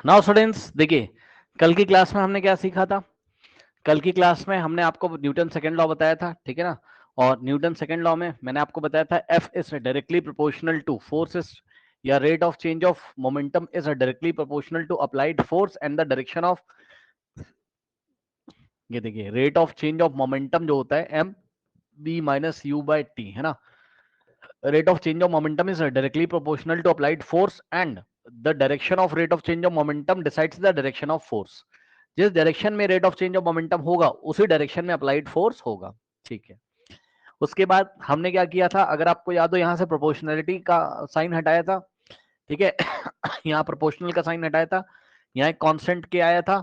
Now students देखिए, कल की क्लास में हमने क्या सीखा था। कल की क्लास में हमने आपको न्यूटन सेकंड लॉ बताया था, ठीक है ना। और न्यूटन सेकंड लॉ में मैंने आपको बताया था F is directly proportional to forces या rate of change of momentum is directly proportional to applied force and the direction of, ये देखिए rate of change of momentum जो होता है M B minus U by T, है ना। Rate of change of momentum is directly proportional to applied force and the direction of rate of change of momentum decides the direction of force. जिस direction में rate of change of momentum होगा उसी direction में applied force होगा, ठीक है। उसके बाद हमने क्या किया था, अगर आपको याद हो, यहां से प्रोपोर्शनलिटी का साइन हटाया था, ठीक है। यहाँ प्रोपोर्शनल का साइन हटाया था, यहाँ एक कांस्टेंट के आया था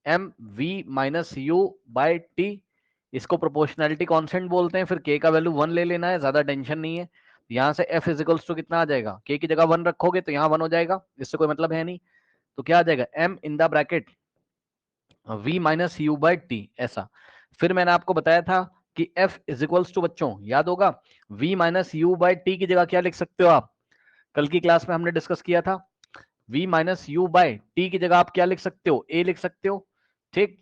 M V minus U by T, इसको प्रोपोर्शनलिटी कांस्टेंट बोलते हैं। फिर के का वैल्यू 1 ले लेना है, ज्यादा टेंशन नहीं है। यहाँ से एफ इजिकल्स टू कितना आ जाएगा, के की जगह 1 रखोगे तो यहाँ 1 हो जाएगा, इससे कोई मतलब है नहीं। तो क्या आ जाएगा, M in the bracket v minus U by T, ऐसा। फिर मैंने आपको बताया था कि f इजिकल्स टू, बच्चों याद होगा, v minus U by T की जगह क्या लिख सकते हो आप, कल की क्लास में हमने डिस्कस किया था। v minus U by T की जगह आप क्या लिख सकते हो, a लिख सकते हो, ठीक।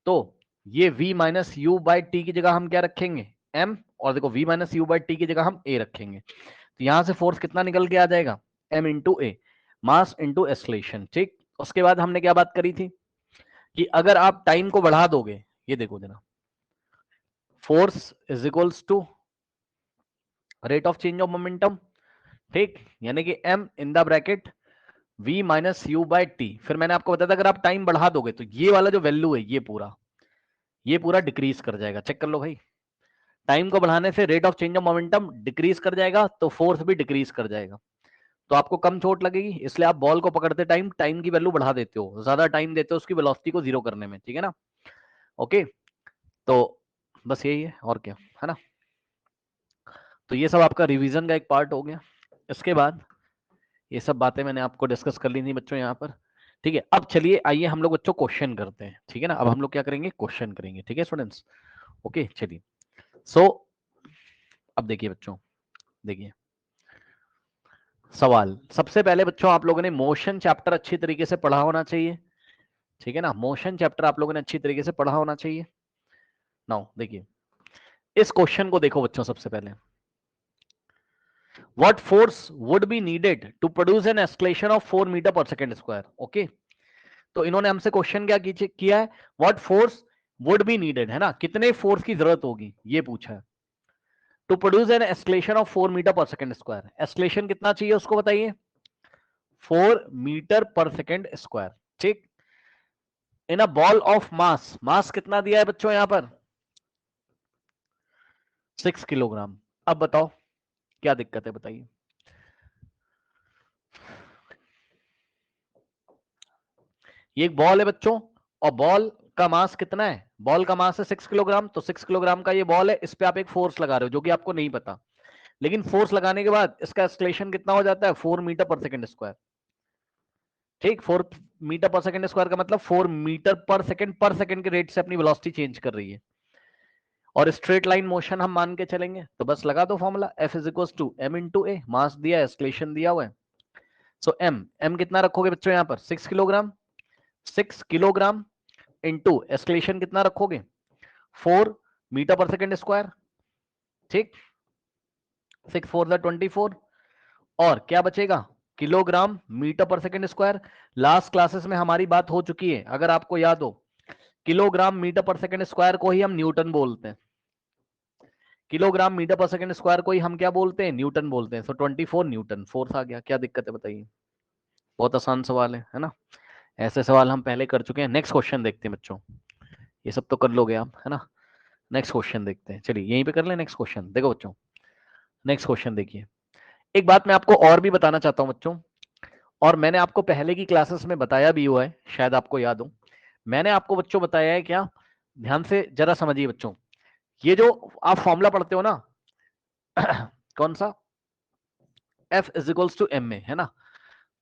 तो ये v minus U by T की जगह हम क्या रखेंगे, m, और देखो v minus U by T की जगह हम a रखेंगे। तो यहां से फोर्स कितना निकल के आ जाएगा, m into A, mass into acceleration, ठीक। उसके बाद हमने क्या बात करी थी कि अगर आप टाइम को बढ़ा दोगे, ये देखो जरा, force is equals to rate of change of momentum, ठीक, यानी कि m in the bracket v minus U by T. फिर मैंने आपको बताया था अगर आप टाइम बढ़ा दोगे तो ये वाला जो वैल्यू है ये पूरा डिक्रीज कर जाएगा, चेक कर लो भाई। टाइम को बढ़ाने से rate of change of momentum decrease कर जाएगा तो फोर्स भी डिक्रीज कर जाएगा, तो आपको कम चोट लगेगी। इसलिए आप बॉल को पकड़ते टाइम टाइम की वैल्यू बढ़ा देते हो, ज्यादा टाइम देते हो उसकी वेलोसिटी को जीरो करने में, ठीक है ना। ओके, तो बस यही है और क्या, है ना। तो ये सब आपका रिवीजन का एक पार्ट हो गया। इसके बाद ये सब बातें मैंने आपको डिस्कस कर ली थी बच्चों यहाँ पर, ठीक है। अब चलिए आइए हम लोग बच्चों क्वेश्चन करते हैं, ठीक है ना। अब हम लोग क्या करेंगे, क्वेश्चन करेंगे, ठीक है स्टूडेंट्स। ओके चलिए। सो अब देखिए बच्चों, देखिए सवाल सबसे पहले बच्चों, आप लोगों ने मोशन चैप्टर अच्छी तरीके से पढ़ा होना चाहिए, ठीक है ना। मोशन चैप्टर आप लोगों ने अच्छी तरीके से पढ़ा होना चाहिए। नाउ देखिए इस क्वेश्चन को देखो बच्चों, सबसे पहले what force would be needed to produce an acceleration of 4 metre per second square. Okay, तो इन्होंने हमसे क्वेश्चन क्या किया है, what force would be needed, है ना, कितने फोर्स की जरूरत होगी ये पूछा है, to produce an acceleration of 4 metre per second square. Acceleration कितना चाहिए उसको बताइए, 4 मीटर पर सेकंड स्क्वायर, ठीक। इन अ बॉल ऑफ मास, मास कितना दिया है बच्चों यहां पर, 6 किलोग्राम। अब बताओ क्या दिक्कत है, बताइए। ये एक बॉल है बच्चों, और बॉल का मास कितना है, बॉल का मास है 6 किलोग्राम, तो 6 किलोग्राम का ये बॉल है, इस पे आप एक फोर्स लगा रहे हो जो कि आपको नहीं पता, लेकिन फोर्स लगाने के बाद इसका एक्सलेशन कितना हो जाता है, 4 मीटर पर सेकंड स्क्वायर, ठीक। 4 मीटर पर सेकंड स्क्वायर का मतलब 4 मीटर पर सेकंड के रेट से अपनी वेलोसिटी चेंज कर रही है, और स्ट्रेट लाइन मोशन हम मान के चलेंगे तो बस लगा दो formula, F is equal to M into A, mass दिया है, एक्सलेशन दिया हुआ है। सो एम कितना रखोगे बच्चों यहाँ पर, 6 किलोग्राम, 6 किलोग्राम इंटू एक्सलेशन कितना रखोगे, 4 मीटर पर सेकंड स्क्वायर, ठीक। 6 4 24, और क्या बचेगा, kilogram metre per second square. Last classes में हमारी बात हो चुकी है, अगर आपको याद हो, kilogram metre per second square को ही हम न्यूटन बोलते हैं, kilogram metre per second square को ही हम क्या बोलते हैं, न्यूटन बोलते हैं। सो 24 न्यूटन फोर्स आ गया, क्या दिक्कत है बताइए। बहुत आसान सवाल है ना। ऐसे सवाल हम पहले कर चुके हैं। नेक्स्ट क्वेश्चन देखते हैं बच्चों, ये सब तो कर लोगे आप, है ना। नेक्स्ट क्वेश्चन देखते हैं, चलिए यहीं पे कर ले नेक्स्ट क्वेश्चन। देखो बच्चों नेक्स्ट क्वेश्चन देखिए, एक बात मैं आपको और भी बताना चाहता हूं बच्चों, और मैंने आपको पहले की क्लासेस में बताया भी हुआ है, शायद आपको याद हो। मैंने आपको बच्चों बताया है क्या, ध्यान से जरा समझिए बच्चों, ये जो आप फॉर्मूला पढ़ते हो ना, कौन सा, F is equals to M में, है ना।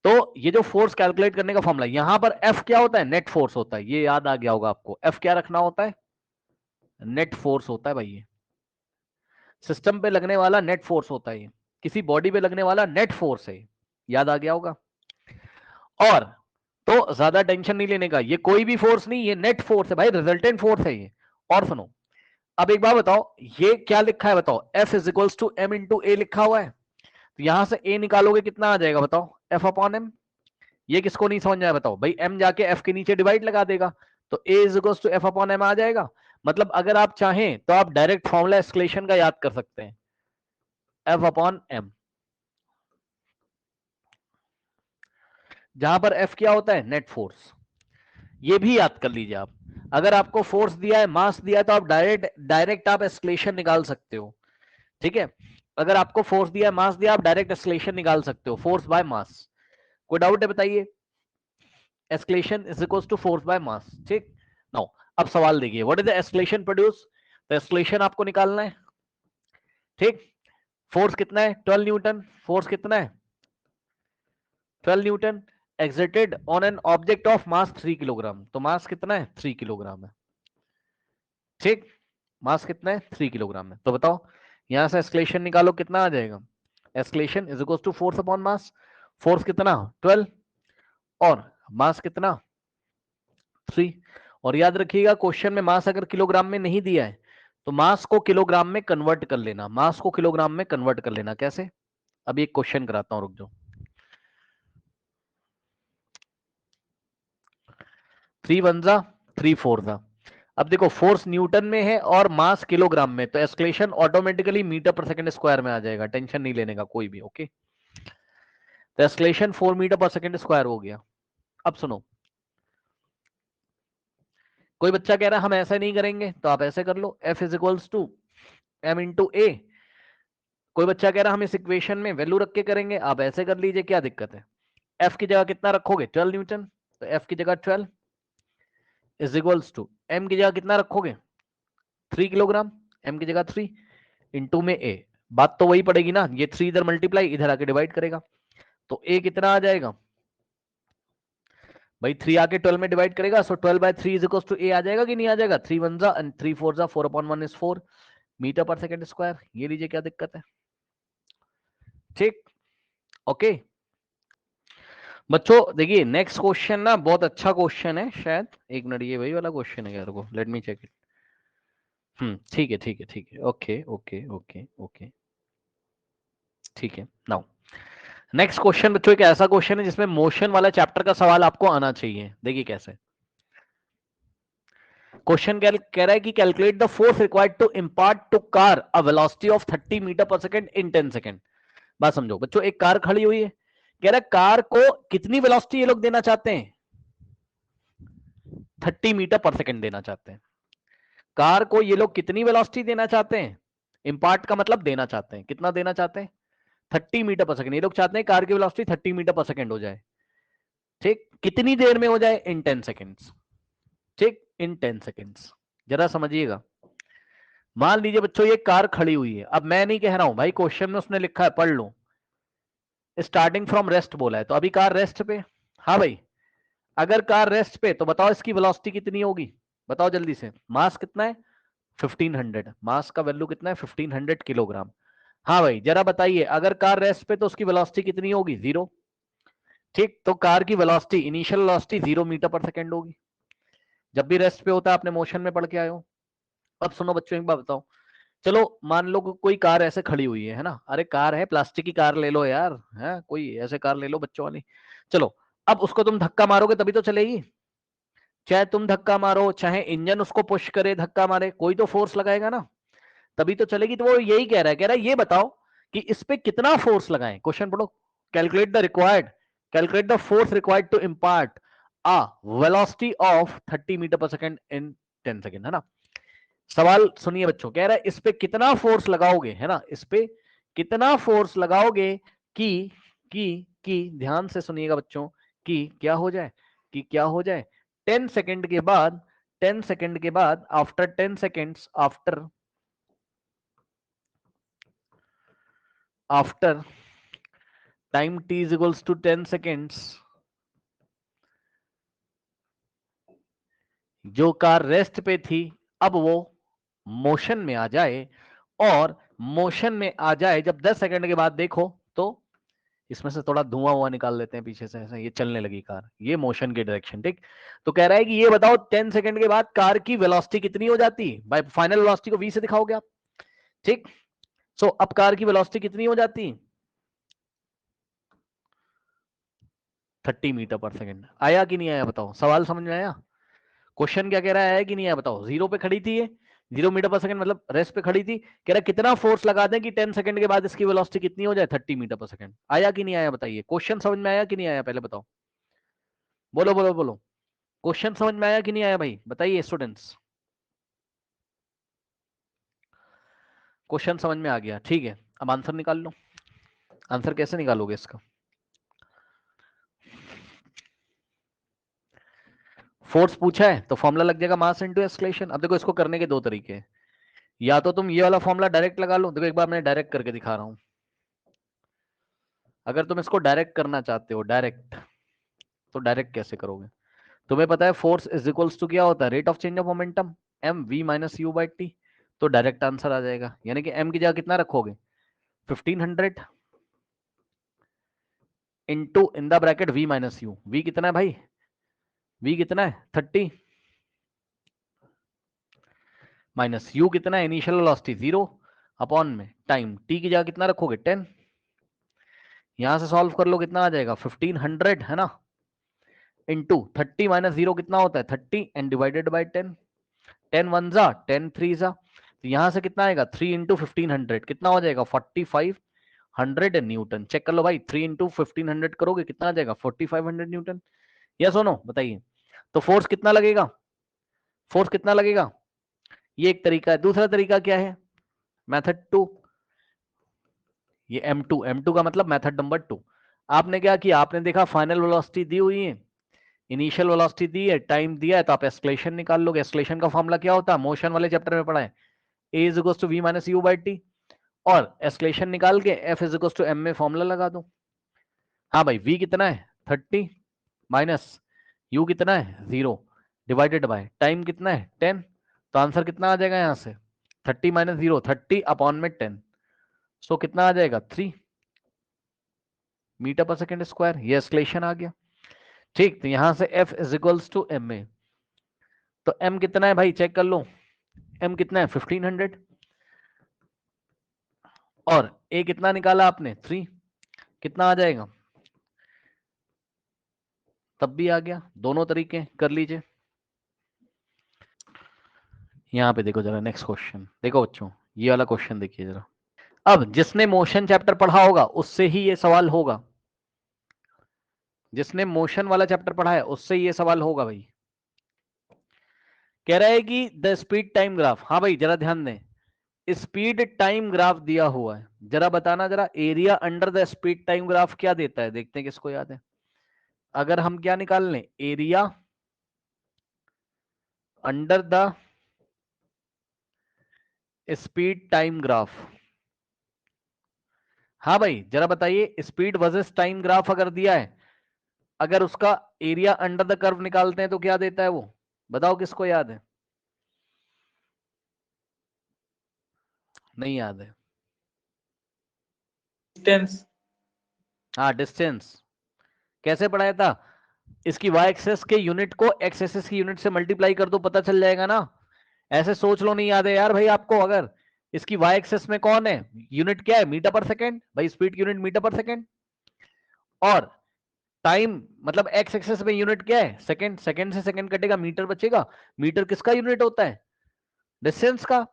तो ये जो फोर्स कैलकुलेट करने का फॉर्मूला, यहां पर F क्या होता है, नेट फोर्स होता है, ये याद आ गया होगा आपको। F क्या रखना होता है, नेट फोर्स होता है भाई, ये सिस्टम पे लगने वाला नेट फोर्स होता है, ये किसी बॉडी पे लगने वाला नेट फोर्स है, याद आ गया होगा। और तो ज्यादा टेंशन नहीं लेने का, ये कोई भी फोर्स नहीं, ये नेट फोर्स है भाई, रिजल्टेंट फोर्स है ये। और सुनो, अब एक बात बताओ, ये क्या लिखा है बताओ, F is equals to M into A लिखा हुआ है, तो यहां से ए निकालोगे कितना आ जाएगा बताओ, F अपॉन एम। ये किसको नहीं समझ आया बताओ भाई, एम जाके एफ के नीचे डिवाइड लगा देगा, तो A is equals to F upon M आ जाएगा। मतलब अगर आप चाहें तो आप डायरेक्ट फॉर्मूला एस्केलेशन का याद कर सकते हैं, F अपॉन एम, जहां पर F क्या होता है, नेट फोर्स। ये भी याद कर लीजिए आप, अगर आपको फोर्स दिया है, मास दिया है, तो आप डायरेक्ट आप एस्केलेशन निकाल सकते हो, ठीक है। अगर आपको फोर्स दिया है, मास दिया, आप डायरेक्ट एस्केलेशन निकाल सकते हो, फोर्स बाय मास। कोई डाउट है बताइए, acceleration is equals to force by mass, ठीक। नाउ अब सवाल देखिए, what is the acceleration produce, तो एस्केलेशन आपको निकालना है, ठीक। फोर्स कितना है, 12 न्यूटन, फोर्स कितना है 12 Newton exerted on an object of mass 3 kilogram, तो मास कितना है 3 किलोग्राम है, ठीक। मास कितना है 3 किलोग्राम है, तो बताओ यहां से एस्केलेशन निकालो कितना आ जाएगा, acceleration is equal to force upon mass, force कितना 12 और मास कितना 3। और याद रखिएगा क्वेश्चन में मास अगर किलोग्राम में नहीं दिया है तो मास को किलोग्राम में कन्वर्ट कर लेना, मास को किलोग्राम में कन्वर्ट कर लेना, कैसे, अभी एक क्वेश्चन कराता हूं, रुक जाओ। 3 1 जा 3 4 जा, अब देखो फोर्स न्यूटन में है और मास किलोग्राम में, तो escalation automatically metre per second square में आ जाएगा, टेंशन नहीं लेने का कोई भी, ओके। तो escalation 4 metre per second square हो गया। अब सुनो, कोई बच्चा कह रहा है हम ऐसा नहीं करेंगे, तो आप ऐसे कर लो, F is equals to M into A. कोई बच्चा कह रहा है हम इस इक्वेशन में वैल्यू रख के करेंगे, आप ऐसे कर लीजिए, क्या दिक्कत है। F की जगह कितना रखोगे 12 न्यूटन, तो F की जगह 12 इज इक्वल्स टू M की जगह कितना रखोगे 3 किलोग्राम, M की जगह 3 इंटू में A। बात तो वही पड़ेगी ना, ये 3 इधर मल्टीप्लाई, इधर आके डिवाइड करेगा, तो A कितना आ जाएगा भाई, 3 आके 12 में डिवाइड करेगा, so 12 by 3 is equals to A आ जाएगा कि नहीं आ जाएगा, 3 1 जा एंड 3 4 जा, 4 upon 1 is 4 metre per second square. ये लीजिए, क्या दिक्कत है, ठीक, ओके। बच्चों देखिए नेक्स्ट क्वेश्चन ना बहुत अच्छा क्वेश्चन है शायद, एक मिनट, ये वही वाला क्वेश्चन है यार, को लेट मी चेक इट। ठीक है ठीक है ठीक है, ओके ओके ओके ओके, ठीक है। नाउ नेक्स्ट क्वेश्चन बच्चों, एक ऐसा क्वेश्चन है जिसमें मोशन वाला चैप्टर का सवाल आपको आना चाहिए, देखिए कैसे। क्वेश्चन कह रहा है कि calculate the force required to impart to car a velocity of 30 metre per second in 10 second. बात समझो बच्चों, एक कार खड़ी हुई है, कह रहा है कार को कितनी वेलोसिटी ये लोग देना चाहते हैं, 30 मीटर पर सेकंड देना चाहते हैं। कार को ये लोग कितनी वेलोसिटी देना चाहते हैं, इंपार्ट का मतलब देना चाहते हैं, कितना देना चाहते हैं 30 मीटर पर सेकंड। ये लोग चाहते हैं कार की वेलोसिटी 30 मीटर पर सेकंड हो जाए, ठीक। कितनी देर में हो जाए, इन 10 सेकंड्स, ठीक, इन 10 सेकंड्स। जरा समझिएगा, मान लीजिए बच्चों ये कार खड़ी हुई है, अब मैं नहीं कह रहा हूं भाई, क्वेश्चन में उसने लिखा है पढ़ लो, स्टार्टिंग फ्रॉम रेस्ट बोला है, तो अभी कार रेस्ट पे। हाँ भाई, अगर कार रेस्ट पे तो बताओ इसकी वेलोसिटी कितनी होगी, बताओ जल्दी से। मास कितना है 1500, मास का वैल्यू कितना है 1500 किलोग्राम। हाँ भाई जरा बताइए, अगर कार रेस्ट पे तो उसकी वेलोसिटी कितनी होगी, 0, ठीक। तो कार की velocity, initial velocity 0 metre per second होगी। जब भी रेस्ट पे होता है, आपने मोशन में पढ़ के आए हो। अब सुनो बच्चों, एक बात बताओ, चलो मान लो कोई कार ऐसे खड़ी हुई है ना, अरे कार है, प्लास्टिक की कार ले लो यार, है कोई ऐसे कार ले लो बच्चों वाली, चलो। अब उसको तुम धक्का मारोगे तभी तो चलेगी, चाहे तुम धक्का मारो, चाहे इंजन उसको पुश करे, धक्का मारे, कोई तो फोर्स लगाएगा ना, तभी तो चलेगी। तो वो यही कह रहा है ये बताओ कि इस पे कितना फोर्स लगाएं, क्वेश्चन पढ़ो। Calculate the force required to impart a velocity of 30 metre per second in 10 second, है ना। सवाल सुनिए बच्चों, कह रहा है इस पे कितना फोर्स लगाओगे, है ना, इस पे कितना फोर्स लगाओगे कि ध्यान से सुनिएगा बच्चों, कि क्या हो जाए, 10 सेकंड के बाद, 10 सेकंड के बाद, after 10 seconds, after time t is equals to 10 seconds, जो कार रेस्ट पे थी अब वो मोशन में आ जाए, और मोशन में आ जाए जब 10 सेकंड के बाद देखो तो इसमें से थोड़ा धुआं हुआ निकाल लेते हैं पीछे से, ऐसा ये चलने लगी कार, ये मोशन की डायरेक्शन। ठीक, तो कह रहा है कि ये बताओ 10 सेकंड के बाद कार की वेलोसिटी कितनी हो जाती है, बाय फाइनल वेलोसिटी को v से दिखाओगे आप। ठीक, सो अब कार की वेलोसिटी कितनी हो जाती है, 30 मीटर पर सेकंड। आया कि नहीं आया बताओ, सवाल समझ में आया, क्वेश्चन क्या कह रहा है कि नहीं आया बताओ। जीरो पे खड़ी थी ये, 0 मीटर पर सेकंड मतलब रेस्ट पे खड़ी थी, कह रहा है कितना फोर्स लगा दें कि 10 सेकंड के बाद इसकी वेलोसिटी कितनी हो जाए, 30 मीटर पर सेकंड। आया कि नहीं आया बताइए, क्वेश्चन समझ में आया कि नहीं आया, पहले बताओ, बोलो बोलो बोलो, क्वेश्चन समझ में आया कि नहीं आया भाई, बताइए स्टूडेंट्स। क्वेश्चन समझ में आ गया, ठीक है, अब आंसर निकाल लो। आंसर कैसे निकालोगे इसका, फोर्स पूछा है तो फॉर्मूला लग जाएगा मास इनटू एक्सलेशन। अब देखो इसको करने के दो तरीके हैं, या तो तुम ये वाला फॉर्मूला डायरेक्ट लगा लो, देखो एक बार मैं डायरेक्ट करके दिखा रहा हूं। अगर तुम इसको डायरेक्ट करना चाहते हो, डायरेक्ट, तो डायरेक्ट कैसे करोगे, तुम्हें पता है फोर्स इज इक्वल्स टू क्या होता है, rate of change of momentum, M V minus U by T. तो डायरेक्ट आंसर आ जाएगा, यानी कि एम की जगह कितना रखोगे, 1500 into in the bracket V minus U. V कितना है भाई, वी कितना है 30, माइनस यू कितना है इनिशियल वेलोसिटी 0, अपॉन में टाइम टी की जगह कितना रखोगे 10। यहां से सॉल्व कर लो, कितना आ जाएगा 1500 है ना, इंटू 30 माइनस 0 कितना होता है 30 एंड डिवाइडेड बाई 10। 10 वन जा 10 थ्री जा, तो यहां से कितना आएगा 3 इंटू 1500 कितना हो जाएगा 4500 न्यूटन। चेक कर लो भाई, 3 इंटू 1500 करोगे कितना आ जाएगा 4500 न्यूटन। यस और नो बताइए। तो फोर्स कितना लगेगा, फोर्स कितना लगेगा, ये एक तरीका है। दूसरा तरीका क्या है, मेथड 2, ये M2 का मतलब मेथड नंबर 2। आपने क्या किया, आपने देखा फाइनल वेलोसिटी दी हुई है, इनिशियल वेलोसिटी दी है, टाइम दिया है, तो आप एस्केलेशन निकाल लोगे। एस्केलेशन का फॉर्मूला क्या होता है, मोशन वाले चैप्टर में पढ़ा है, A is equals to V minus U by T, और एस्केलेशन निकाल के F is equals to M में फॉर्मूला लगा दो। हाँ भाई, वी कितना है 30, माइनस यू कितना है 0, डिवाइडेड बाय टाइम कितना है 10। तो आंसर कितना आ जाएगा यहां से 30 माइनस 0, 30 अपॉन में 10, सो कितना आ जाएगा 3 मीटर पर सेकेंड स्क्वायर। ये एस्केलेशन आ गया। ठीक, तो यहां से F is equals to M में, तो एम कितना है भाई चेक कर लो, एम कितना है 1500, और ए कितना निकाला आपने 3, कितना आ जाएगा, तब भी आ गया। दोनों तरीके कर लीजिए। यहाँ पे देखो जरा, नेक्स्ट क्वेश्चन देखो बच्चों, ये वाला क्वेश्चन देखिए जरा। अब जिसने मोशन चैप्टर पढ़ा होगा उससे ही ये सवाल होगा, जिसने मोशन वाला चैप्टर पढ़ा है उससे ये सवाल होगा भाई। कह रहा है कि द स्पीड टाइम ग्राफ, हाँ भाई जरा ध्यान दें, स्पीड टाइम ग्राफ दिया हुआ है, जरा बताना जरा area under the speed time graph क्या देता है, देखते हैं किसको याद है। अगर हम क्या निकाल लें, area under the speed time graph, हाँ भाई जरा बताइए, स्पीड वर्सेस टाइम ग्राफ अगर दिया है, अगर उसका एरिया अंडर द कर्व निकालते हैं तो क्या देता है वो, बताओ किसको याद है, नहीं याद है, डिस्टेंस। हाँ डिस्टेंस। कैसे पढ़ाया था, इसकी वाई एक्सेस के यूनिट को एक्स एक्सेस की यूनिट से मल्टीप्लाई कर दो, पता चल जाएगा ना। ऐसे सोच लो, नहीं याद है यार भाई आपको, अगर इसकी वाई एक्सेस में कौन है, यूनिट क्या है मीटर पर सेकेंड, भाई स्पीड की यूनिट मीटर पर सेकेंड, और टाइम मतलब एक्स एक्सेस में यूनिट क्या है सेकेंड, सेकेंड से सेकेंड कटेगा मीटर बचेगा, मीटर किसका यूनिट होता है, डिस्टेंस का।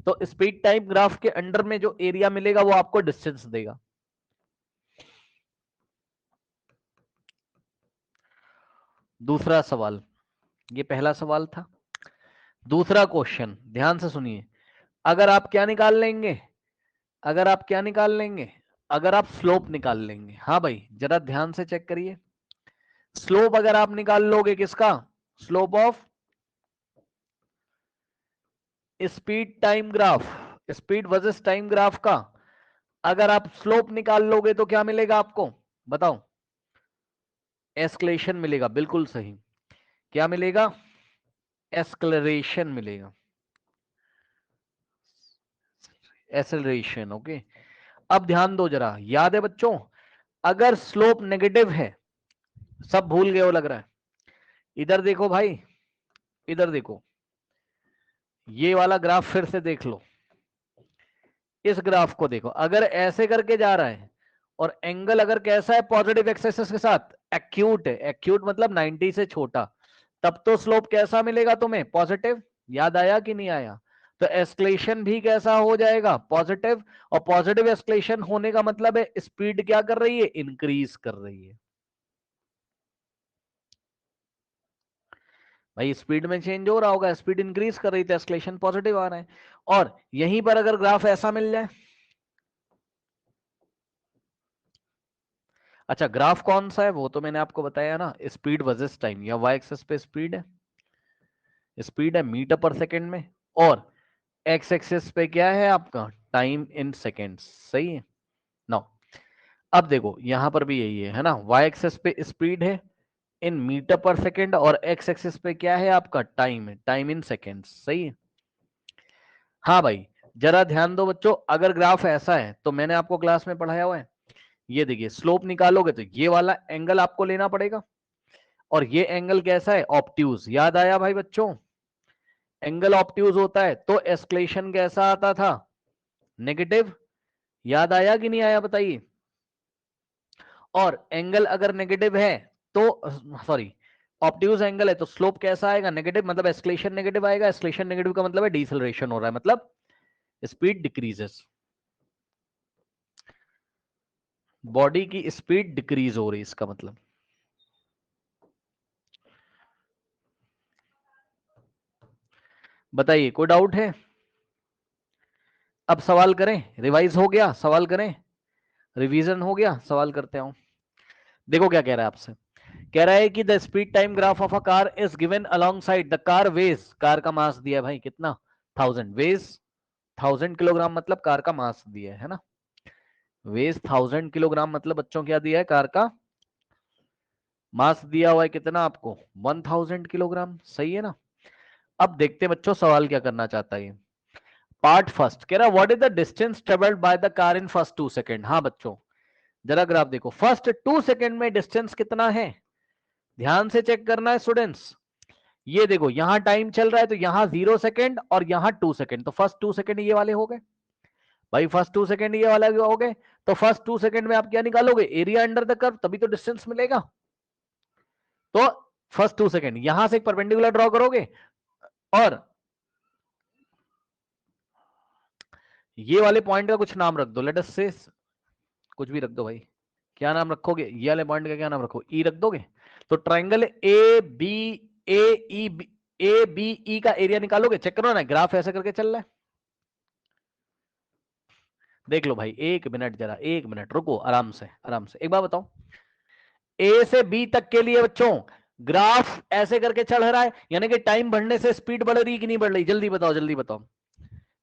तो स्पीड टाइम ग्राफ के अंडर में जो एरिया मिलेगा वो आपको डिस्टेंस देगा। दूसरा सवाल, ये पहला सवाल था। दूसरा क्वेश्चन ध्यान से सुनिए, अगर आप क्या निकाल लेंगे, अगर आप क्या निकाल लेंगे, अगर आप स्लोप निकाल लेंगे, हाँ भाई जरा ध्यान से चेक करिए, स्लोप अगर आप निकाल लोगे किसका, slope of speed time graph, speed versus time graph का अगर आप स्लोप निकाल लोगे तो क्या मिलेगा आपको, बताओ, एस्केलेशन मिलेगा, बिल्कुल सही। क्या मिलेगा, एस्केलरेशन मिलेगा, एसेलरेशन। ओके, अब ध्यान दो जरा, याद है बच्चों, अगर स्लोप नेगेटिव है, सब भूल गए हो लग रहा है, इधर देखो भाई, इधर देखो, ये वाला ग्राफ फिर से देख लो, इस ग्राफ को देखो, अगर ऐसे करके जा रहा है और एंगल अगर कैसा है पॉजिटिव एक्स एक्सिस के साथ, एक्यूट है, एक्यूट मतलब 90 से छोटा, तब तो स्लोप कैसा मिलेगा तुम्हें, पॉजिटिव। याद आया कि नहीं आया? तो एस्केलेशन भी कैसा हो जाएगा, पॉजिटिव। और पॉजिटिव एस्केलेशन होने का मतलब है स्पीड क्या कर रही है, इंक्रीज कर रही है। भाई स्पीड में चेंज हो रहा होगा, स्पीड इंक्रीज कर रही थी, एस्केलेशन पॉजिटिव आ रहा है। और यहीं पर अगर ग्राफ ऐसा मिल जाए, अच्छा ग्राफ कौन सा है वो तो मैंने आपको बताया ना, स्पीड वर्सेस टाइम, या वाई एक्सिस पे स्पीड है, स्पीड है मीटर पर सेकंड में, और एक्स एक्सिस पे क्या है आपका, टाइम इन सेकेंड्स, सही है ना। अब देखो यहां पर भी यही है ना, वाई एक्सिस पे स्पीड है इन मीटर पर सेकेंड, और एक्स एक्सिस पे क्या है आपका, टाइम है, टाइम इन सेकेंड्स, सही है। हाँ भाई, जरा ध्यान दो बच्चों, अगर ग्राफ ऐसा है तो मैंने आपको क्लास में पढ़ाया हुआ है, ये देखिए स्लोप निकालोगे तो ये वाला एंगल आपको लेना पड़ेगा, और ये एंगल कैसा है, ऑब्ट्यूज। याद आया भाई बच्चों, एंगल ऑब्ट्यूज होता है तो एस्केलेशन कैसा आता था, नेगेटिव। याद आया कि नहीं आया बताइए। और एंगल अगर नेगेटिव है तो, सॉरी, ऑब्ट्यूज एंगल है तो स्लोप कैसा आएगा, नेगेटिव, मतलब एस्केलेशन नेगेटिव आएगा। एस्केलेशन नेगेटिव का मतलब है डिसलेरेशन हो रहा है, मतलब स्पीड डिक्रीजेस, बॉडी की स्पीड डिक्रीज हो रही है, इसका मतलब। बताइए कोई डाउट है? अब सवाल करें, रिवाइज हो गया, सवाल करें, रिवीजन हो गया, सवाल करते हो। देखो क्या कह रहा है आपसे, कह रहा है कि the speed time graph of a car is given alongside the car weighs, car का मास दिया है भाई कितना, 1000 वेज, 1000 किलोग्राम, मतलब कार का मास दिया है ना, वेज 1000 किलोग्राम, मतलब बच्चों क्या दिया है, कार का मास दिया हुआ है कितना आपको, 1000 किलोग्राम, सही है ना। अब देखते हैं बच्चों सवाल क्या करना चाहता है। पार्ट फर्स्ट कह रहा है what is the distance travelled by the car in first 2 second. हाँ बच्चों जरा ग्राफ देखो, फर्स्ट 2 सेकंड में डिस्टेंस कितना है, ध्यान से चेक करना है स्टूडेंट्स। ये देखो यहां टाइम चल रहा है तो यहां 0 सेकंड और यहां 2 सेकंड, तो फर्स्ट 2 सेकंड ये वाले हो गए भाई, फर्स्ट 2 सेकंड ये वाले हो गए। तो फर्स्ट 2 सेकंड में आप क्या निकालोगे, एरिया अंडर द कर्व, तभी तो डिस्टेंस मिलेगा। तो फर्स्ट 2 सेकंड यहां से एक परपेंडिकुलर ड्रॉ करोगे, और ये वाले पॉइंट का कुछ नाम रख दो, लेट अस से कुछ भी रख दो भाई, क्या नाम रखोगे, ये वाले पॉइंट का क्या नाम रखो, ई रख दोगे। तो triangle A B, A E, A B E का एरिया निकालोगे, चेक करो ना ग्राफ ऐसा करके चल रहा है। देख लो भाई, 1 मिनट, जरा 1 मिनट रुको, आराम से आराम से, एक बार बताओ, ए से बी तक के लिए बच्चों ग्राफ ऐसे करके चढ़ रहा है, यानी कि टाइम बढ़ने से स्पीड बढ़ रही कि नहीं बढ़ रही, जल्दी बताओ जल्दी बताओ।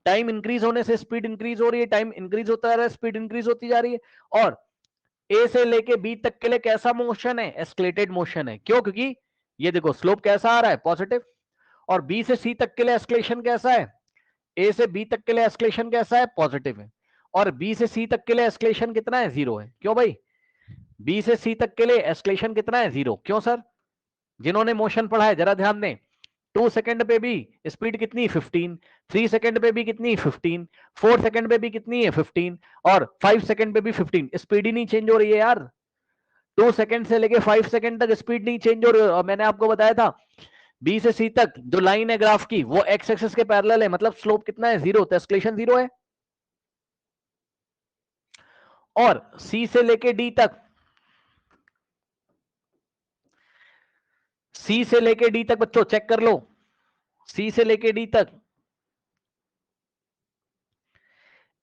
टाइम इंक्रीज होने से स्पीड इंक्रीज हो रही है, टाइम इंक्रीज होता है, स्पीड इंक्रीज होती जा रही है। और ए से लेके बी तक के लिए कैसा मोशन है, एस्केलेटेड मोशन है, क्यों, क्योंकि ये देखो स्लोप कैसा आ रहा है, पॉजिटिव। और बी से सी तक के लिए एस्केलेशन कैसा है, ए से बी तक के लिए एस्केलेशन कैसा है, पॉजिटिव है। और बी से सी तक के लिए एस्केलेशन कितना है, 0 है, क्यों भाई, बी से सी तक के लिए एस्केलेशन कितना है, 0, क्यों सर। जिन्होंने मोशन पढ़ा है जरा ध्यान दें, 2 सेकंड पे भी स्पीड कितनी, 15, 3 सेकंड पे भी कितनी, 15, 4 सेकंड पे भी कितनी है, 15, और 5 सेकंड पे भी 15, स्पीड ही नहीं चेंज हो रही है यार। 2 सेकंड से लेके 5 सेकंड तक स्पीड नहीं चेंज हो रही है। और मैंने आपको बताया था बी से सी तक जो लाइन है ग्राफ की वो एक्स एक्सिस के पैरेलल है, मतलब स्लोप कितना है, 0, तो एस्केलेशन 0 है। और सी से लेके डी तक, सी से लेके डी तक बच्चों चेक कर लो, सी से लेके डी तक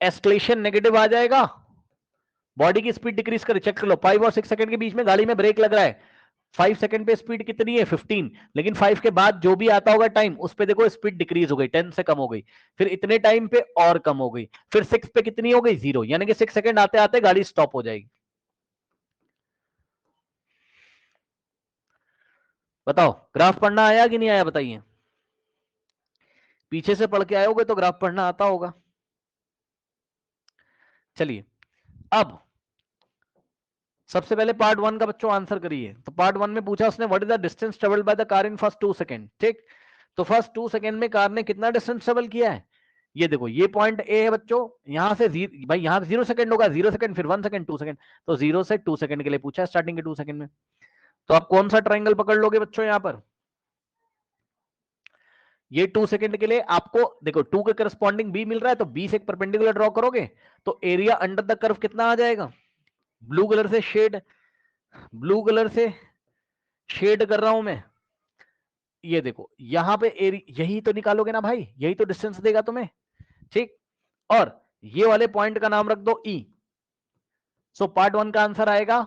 एस्केलेशन नेगेटिव आ जाएगा, बॉडी की स्पीड डिक्रीज कर, चेक कर लो, 5 और 6 सेकंड के बीच में गाड़ी में ब्रेक लग रहा है, 5 सेकंड पे स्पीड कितनी है, 15, लेकिन 5 के बाद जो भी आता होगा टाइम उस पे देखो स्पीड डिक्रीज हो गई, 10 से कम हो गई, फिर इतने टाइम पे और कम हो गई, फिर 6 पे कितनी हो गई, 0, यानी कि 6 सेकंड आते आते गाड़ी स्टॉप हो जाएगी। बताओ ग्राफ पढ़ना आया कि नहीं आया बताइए, पीछे से पढ़ के आए होगे तो ग्राफ पढ़ना आता होगा। चलिए अब सबसे पहले पार्ट 1 का बच्चों आंसर करिए। तो पार्ट 1 में पूछा उसने what is the distance travelled by the car in first 2 second. ठीक, तो फर्स्ट 2 सेकंड में कार ने कितना डिस्टेंस ट्रेवल किया है? ये देखो, ये पॉइंट ए है बच्चों, यहां से भाई यहां 0 सेकंड होगा, 0 सेकंड फिर 1 सेकंड 2 सेकंड, तो 0 से 2 सेकंड के लिए पूछा है, स्टार्टिंग के 2 सेकंड में। तो आप कौन सा ट्राइंगल पकड़ लोगे बच्चों यहां पर? ये 2 सेकंड के लिए आपको देखो 2 के करस्पॉन्डिंग बी मिल रहा है, तो बी से एक परपेंडिकुलर ड्रॉ करोगे तो एरिया अंडर द कर्व कितना आ जाएगा? ब्लू कलर से शेड, ब्लू कलर से शेड कर रहा हूं मैं, ये देखो यहां पे एरिया, यही तो निकालोगे ना भाई, यही तो डिस्टेंस देगा तुम्हें। ठीक, और ये वाले पॉइंट का नाम रख दो ई। सो पार्ट 1 का आंसर आएगा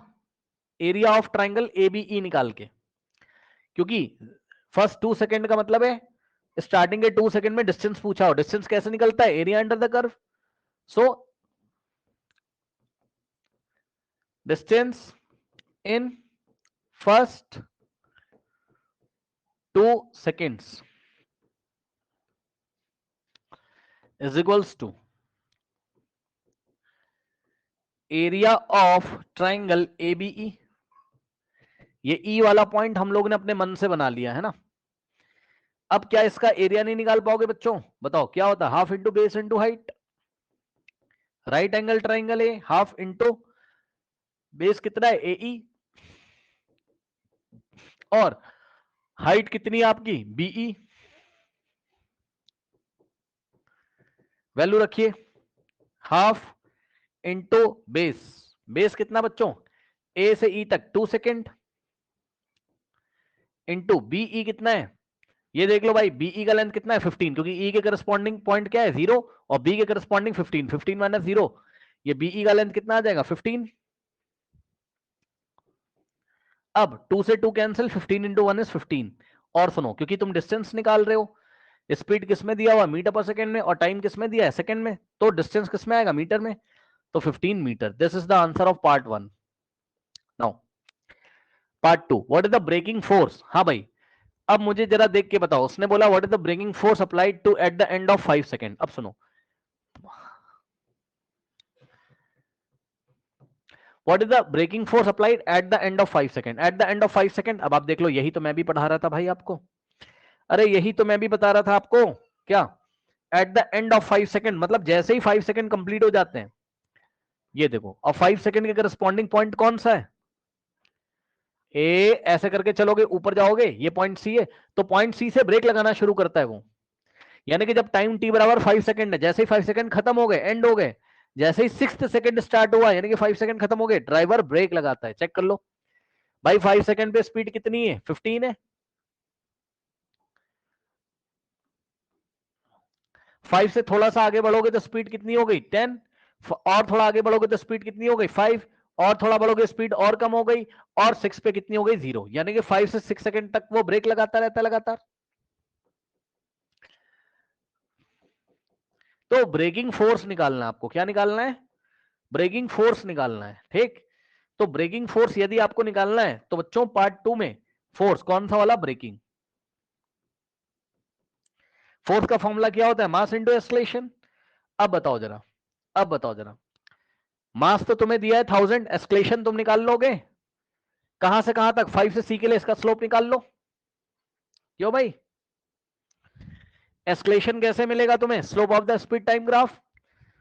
एरिया ऑफ ट्राइंगल एबीई निकाल के, क्योंकि फर्स्ट 2 सेकंड का मतलब है स्टार्टिंग के 2 सेकंड में डिस्टेंस पूछा हो। डिस्टेंस कैसे निकलता है? Area under the curve. So distance in first 2 seconds is equals to area of triangle ABE. ये ई वाला पॉइंट हम लोग ने अपने मन से बना लिया है ना। अब क्या इसका एरिया नहीं निकाल पाओगे बच्चों? बताओ क्या होता है? Half into base into height. Right angle triangle है, हाफ इंटू बेस कितना है? एई, और हाइट कितनी है आपकी? बीई। वैल्यू रखिए, हाफ इंटू बेस, बेस कितना बच्चों? ए से ई तक 2 सेकेंड, इंटू बीई कितना है? ये देख लो भाई, बीई का लेंथ कितना है? 15, क्योंकि ई के करस्पॉन्डिंग पॉइंट क्या है? 0, और बी के करस्पॉन्डिंग 15, 15 माइनस 0, ये बीई का लेंथ कितना आ जाएगा? 15। अब 2 से 2 कैंसिल, 15 इंटू 1 इज 15। और सुनो, क्योंकि तुम डिस्टेंस निकाल रहे हो, स्पीड किस में दिया हुआ? मीटर पर सेकंड में, और टाइम किस में दिया है? सेकंड में, तो डिस्टेंस किस में आएगा? मीटर में। तो 15 metre. This is the answer of part 1। Now part 2, what is the braking force? हाँ भाई, अब मुझे जरा देख के बताओ, उसने बोला what is the braking force applied to at the end of 5 second. अब सुनो, what is the braking force applied at the end of 5 second? At the end of 5 second, अब आप देख लो, यही तो मैं भी पढ़ा रहा था भाई आपको। अरे यही तो मैं भी बता रहा था आपको। क्या? Eight the end of 5 second मतलब जैसे ही 5 सेकंड कंप्लीट हो जाते हैं, ये देखो, अब 5 सेकंड के करस्पॉन्डिंग पॉइंट कौन सा है? ए, ऐसे करके चलोगे ऊपर जाओगे, ये पॉइंट सी है, तो पॉइंट सी से ब्रेक लगाना शुरू करता है वो। यानी कि जब टाइम टी बराबर 5 सेकंड है, जैसे ही 5 सेकंड खत्म हो गए, एंड हो गए, जैसे ही 6th सेकंड स्टार्ट हुआ, यानी कि 5 सेकंड खत्म हो गए, ड्राइवर ब्रेक लगाता है। चेक कर लो भाई, 5 सेकंड पे स्पीड कितनी है? 15 है। 5 से थोड़ा सा आगे बढ़ोगे तो स्पीड कितनी हो गई? 10। और थोड़ा आगे बढ़ोगे तो स्पीड कितनी हो गई? 5। और थोड़ा बढ़ोगे स्पीड और कम हो गई, और 6 पे कितनी हो गई? 0। यानी कि 5 से 6 सेकंड तक वो ब्रेक लगाता रहता है लगातार। तो ब्रेकिंग फोर्स निकालना है आपको। क्या निकालना है? ब्रेकिंग फोर्स निकालना है। ठीक, तो ब्रेकिंग फोर्स यदि आपको निकालना है तो बच्चों पार्ट 2 में फोर्स कौन सा वाला? ब्रेकिंग फोर्स का फॉर्मूला क्या होता है? Mass into acceleration. अब बताओ जरा, अब बताओ जरा, मास तो तुम्हें दिया है 1000, एक्सलेशन तुम निकाल लोगे कहां से कहां तक? 5 से सी के लिए इसका स्लोप निकाल लो। क्यों भाई? एक्सलेशन कैसे मिलेगा तुम्हें? Slope of the speed time graph.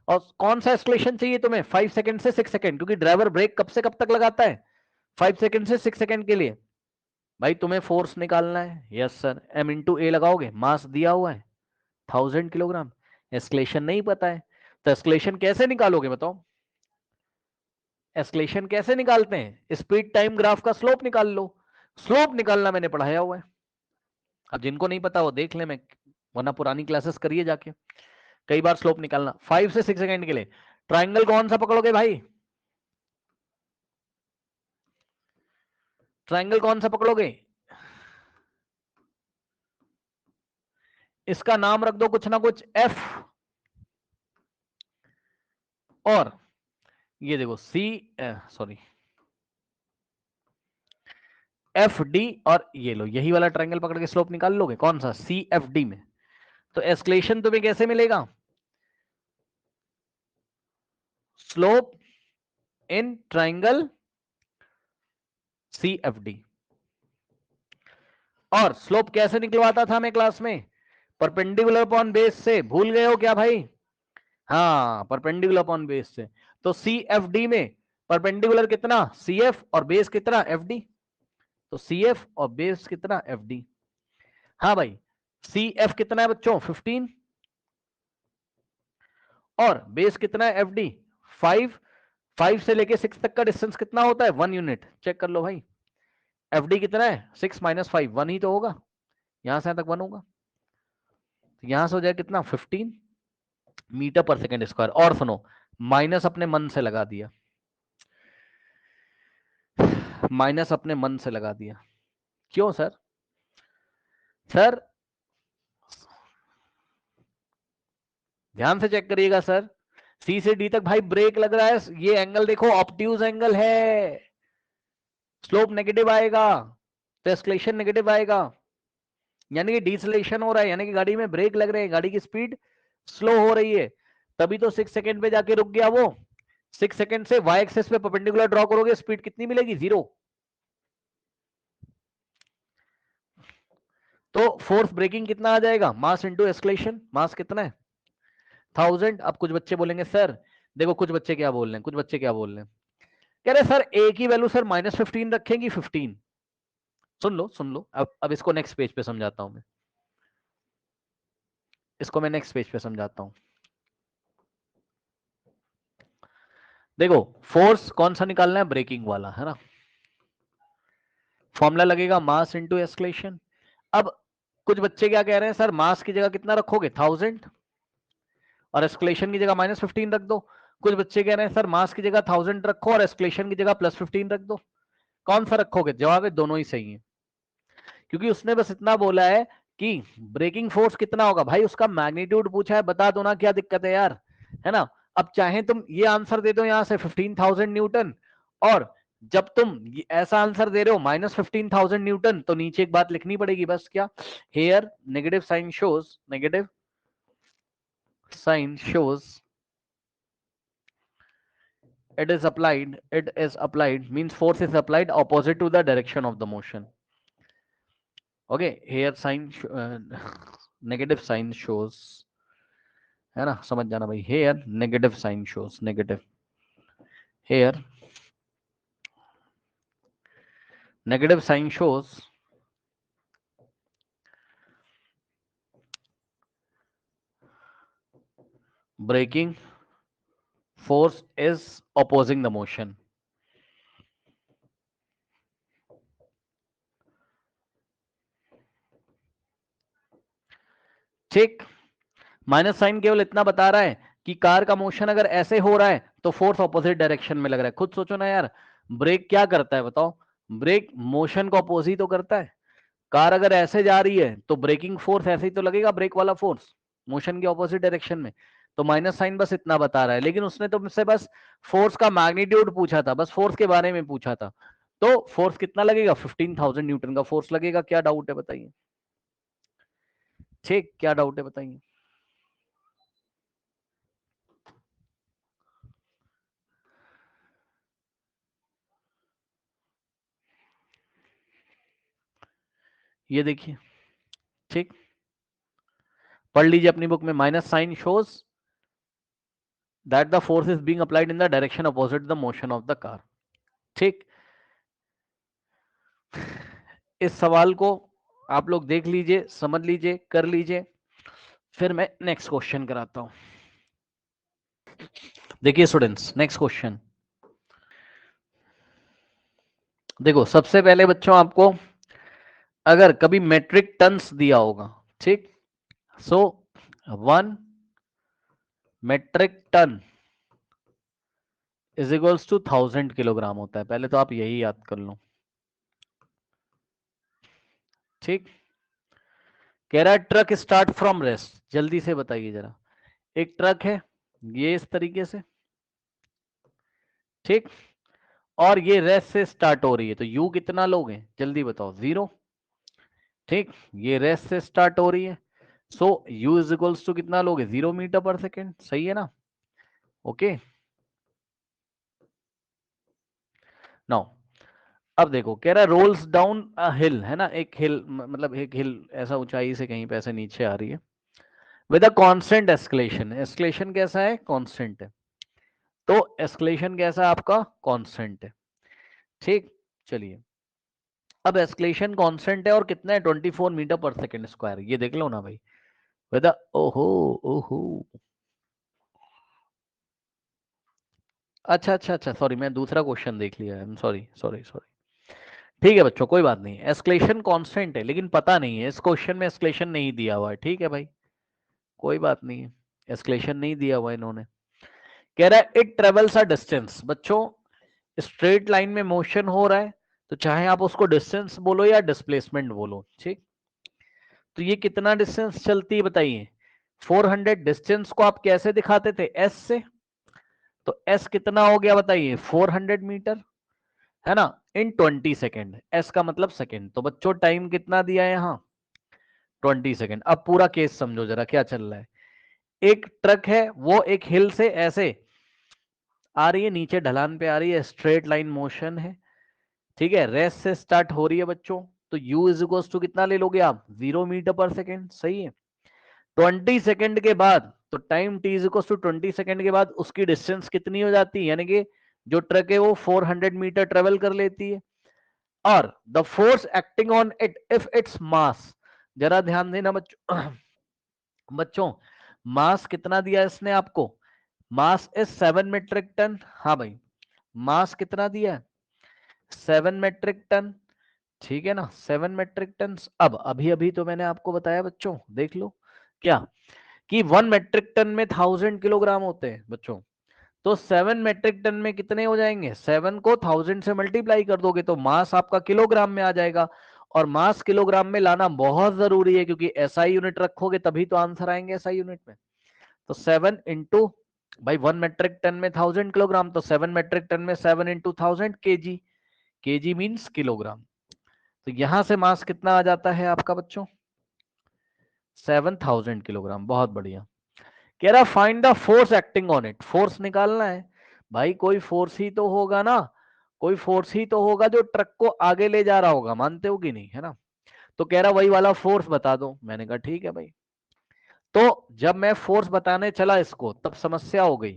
और कौन सा एक्सलेशन चाहिए तुम्हें? 5 सेकंड से 6 सेकंड, क्योंकि ड्राइवर ब्रेक कब से कब तक लगाता है? 5 सेकंड से 6 सेकंड के लिए। भाई तुम्हें फोर्स निकालना है। यस सर, एम इंटू ए लगाओगे, मास दिया हुआ है 1000 किलोग्राम, एस्केलेशन नहीं पता है, तो एस्केलेशन कैसे निकालोगे बताओ? एस्केलेशन कैसे निकालते हैं? स्पीड टाइम ग्राफ का स्लोप निकाल लो। स्लोप निकालना मैंने पढ़ाया हुआ है, अब जिनको नहीं पता वो देख ले, मैं वरना पुरानी क्लासेस करिए जाके, कई बार स्लोप निकालना। 5 से 6 सेकंड के लिए ट्राइंगल कौन सा पकड़ोगे भाई? ट्राइंगल कौन सा पकड़ोगे? इसका नाम रख दो कुछ ना कुछ एफ, और ये देखो सी, सॉरी एफ डी, और ये लो यही वाला ट्रायंगल पकड़ के स्लोप निकाल लोगे। कौन सा? सी एफ डी में। तो एस्केलेशन तुम्हें कैसे मिलेगा? Slope in triangle CFD। और स्लोप कैसे निकलवाता था मैं क्लास में? परपेंडिकुलर अपॉन बेस से। भूल गए हो क्या भाई? हाँ, परपेंडिकुलर अपॉन बेस से। तो CFD में परपेंडिकुलर कितना? CF और बेस कितना? FD। तो CF और बेस कितना? FD। हाँ भाई, CF कितना है बच्चों? 15। और बेस कितना है? FD 5। 5 से लेके 6 तक का डिस्टेंस कितना होता है? 1 यूनिट। चेक कर लो भाई। FD कितना है? 6 - 5 1 ही तो होगा। यहां से यहां तक 1 होगा, तो यहां से हो जाए कितना? 15 मीटर पर सेकेंड स्क्वायर। और सुनो, माइनस अपने मन से लगा दिया, माइनस अपने मन से लगा दिया। क्यों सर? सर ध्यान से चेक करिएगा सर। सी से डी तक भाई ब्रेक लग रहा है, ये एंगल देखो ऑब्ट्यूज एंगल है, स्लोप नेगेटिव आएगा तो एस्केलेशन नेगेटिव आएगा, यानी कि डिसलेशन हो रहा है, यानी कि गाड़ी में ब्रेक लग रहे हैं, गाड़ी की स्पीड स्लो हो रही है। तभी तो 6 सेकंड पे जाके रुक गया वो। 6 सेकंड से वाई एक्सेस पे परपेंडिकुलर ड्रॉ करोगे, स्पीड कितनी मिलेगी? 0। तो फोर्स ब्रेकिंग कितना आ जाएगा? Mass into escalation. मास कितना है? 1000। अब कुछ बच्चे बोलेंगे सर, देखो कुछ बच्चे क्या बोल रहे हैं, कुछ बच्चे क्या बोल रहे हैं, कह रहे सर ए की वैल्यू सर -15 रखेंगी 15। सुन लो सुन लो, अब इसको नेक्स्ट पेज पे समझाता हूं मैं, इसको मैं नेक्स्ट पेज पे समझाता हूं। देखो फोर्स कौन सा निकालना है? ब्रेकिंग वाला है ना। फॉर्मूला लगेगा मास इंटू एस्केलेशन। अब कुछ बच्चे क्या कह रहे हैं, सर मास की जगह कितना रखोगे? 1000 और एस्केलेशन की जगह -15 रख दो। कुछ बच्चे कह रहे हैं सर मास की जगह 1000 रखो और एस्केलेशन की जगह +15 रख दो। कौन सा रखोगे? जवाब है दोनों ही सही है, क्योंकि उसने बस इतना बोला है कि ब्रेकिंग फोर्स कितना होगा। भाई उसका मैग्नीट्यूड पूछा है, बता दो ना, क्या दिक्कत है यार, है ना। अब चाहे तुम ये आंसर दे दो यहां से 15,000 न्यूटन, और जब तुम ऐसा आंसर दे रहे हो -15,000 न्यूटन, तो नीचे एक बात लिखनी पड़ेगी बस, क्या? Here negative sign shows, negative sign shows it is applied means force is applied opposite to the direction of the motion. Okay, here sign negative sign shows, है ना, समझ जाना भाई। here negative sign shows, negative, here negative sign shows braking force is opposing the motion. ठीक, minus sign केवल इतना बता रहा है कि कार का मोशन अगर ऐसे हो रहा है तो फोर्स ऑपोजिट डायरेक्शन में लग रहा है। खुद सोचो ना यार, ब्रेक क्या करता है बताओ? ब्रेक मोशन को अपोजिट तो करता है। कार अगर ऐसे जा रही है तो ब्रेकिंग फोर्स ऐसे ही तो लगेगा, ब्रेक वाला फोर्स मोशन के ऑपोजिट डायरेक्शन में। तो माइनस साइन बस इतना बता रहा है, लेकिन उसने तो मुझसे बस फोर्स का मैग्नीट्यूड पूछा था, बस फोर्स के बारे में पूछा था। तो फोर्स कितना लगेगा? 15,000 न्यूटन का फोर्स लगेगा। क्या डाउट है बताइए? ठीक, क्या डाउट है बताइए? ये देखिए, ठीक, पढ़ लीजिए अपनी बुक में, minus sign shows that the force is being applied in the direction opposite the motion of the car. ठीक, इस सवाल को आप लोग देख लीजिए, समझ लीजिए, कर लीजिए, फिर मैं नेक्स्ट क्वेश्चन कराता हूं। देखिए स्टूडेंट्स, नेक्स्ट क्वेश्चन देखो। सबसे पहले बच्चों आपको अगर कभी मेट्रिक टन्स दिया होगा, ठीक, so 1 metric tonne is equals to 1000 kilogram होता है। पहले तो आप यही याद कर लो, ठीक। कह रहा है ट्रक स्टार्ट फ्रॉम रेस्ट, जल्दी से बताइए जरा। एक ट्रक है ये इस तरीके से, ठीक, और ये रेस्ट से स्टार्ट हो रही है, तो यू कितना लोगे? जल्दी बताओ। 0। ठीक, ये रेस्ट से स्टार्ट हो रही है, so u is equals to कितना लोगे? 0 मीटर पर सेकेंड। सही है ना? ओके, नाउ अब देखो कह रहा है रोल्स डाउन अ हिल, है ना, एक हिल मतलब एक हिल ऐसा ऊंचाई से कहीं पे ऐसे नीचे आ रही है with a constant escalation. Escalation कैसा है? कांस्टेंट है। तो एस्केलेशन कैसा है आपका? कांस्टेंट है। ठीक, चलिए अब एस्केलेशन कांस्टेंट है और कितना है? 24 मीटर पर सेकंड स्क्वायर। ये देख लो ना भाई विद अ, ओहो ओहो, अच्छा अच्छा अच्छा, सॉरी मैं दूसरा क्वेश्चन देख लिया, I am sorry sorry sorry. ठीक है बच्चों, कोई बात नहीं, एस्केलेशन कांस्टेंट है लेकिन पता नहीं है, इस क्वेश्चन में एस्केलेशन नहीं दिया हुआ है। ठीक है भाई, कोई बात नहीं है, एस्केलेशन नहीं दिया हुआ इन्होंने। कह रहा है इट ट्रेवल्स अ डिस्टेंस। बच्चों स्ट्रेट लाइन में मोशन हो रहा है तो चाहे आप उसको डिस्टेंस बोलो या डिस्प्लेसमेंट बोलो, ठीक। तो ये कितना डिस्टेंस चलती है बताइए? 400। डिस्टेंस को आप कैसे दिखाते थे? एस से। तो एस कितना हो गया बताइए? 400 मीटर, है ना, इन 20 सेकेंड। एस का मतलब सेकेंड। तो बच्चों टाइम कितना दिया है यहाँ? 20 सेकेंड। अब पूरा केस समझो जरा क्या चल रहा है। एक ट्रक है, वो एक हिल से ऐसे आ रही है, नीचे ढलान पे आ रही है, स्ट्रेट लाइन मोशन है, ठीक है, रेस्ट से स्टार्ट हो रही है बच्चों। तो u इज इक्वल टू कितना ले लोगे आप? 0 मीटर पर सेकेंड, सही है। 20 सेकेंड के बाद, तो time t is equal to 20 second के बाद उसकी डिस्टेंस कितनी हो जाती है? यानी कि जो ट्रक है वो 400 मीटर ट्रेवल कर लेती है। और the force acting on it if its mass, जरा ध्यान देना बच्चों बच्चों, मास कितना दिया इसने आपको? Mass is 7 metric tonne. हाँ भाई, मास कितना दिया है? 7 मेट्रिक टन। ठीक है ना, 7 मेट्रिक टन। अब अभी अभी तो मैंने आपको बताया बच्चों, देख लो क्या, कि 1 मेट्रिक टन में 1000 किलोग्राम होते हैं बच्चों। तो 7 मेट्रिक टन में कितने हो जाएंगे? 7 को 1000 से मल्टीप्लाई कर दोगे तो मास आपका किलोग्राम में आ जाएगा। और मास किलोग्राम में लाना बहुत जरूरी है, क्योंकि एसआई यूनिट रखोगे तभी तो आंसर आएंगे एसआई यूनिट में। तो 7 इंटू, भाई 1 मेट्रिक टन में 1000 किलोग्राम, तो 7 मेट्रिक टन में 7 into 1000 KG. KG means kilogram. तो यहां से मास कितना आ जाता है आपका बच्चों? 7000 किलोग्राम। बहुत बढ़िया। कह रहा find the force acting on it. Force निकालना है भाई, कोई फोर्स ही तो होगा ना, कोई फोर्स ही तो होगा जो ट्रक को आगे ले जा रहा होगा, मानते हो कि नहीं, है ना। तो कह रहा वही वाला फोर्स बता दो। मैंने कहा ठीक है भाई। तो जब मैं फोर्स बताने चला इसको तब समस्या हो गई,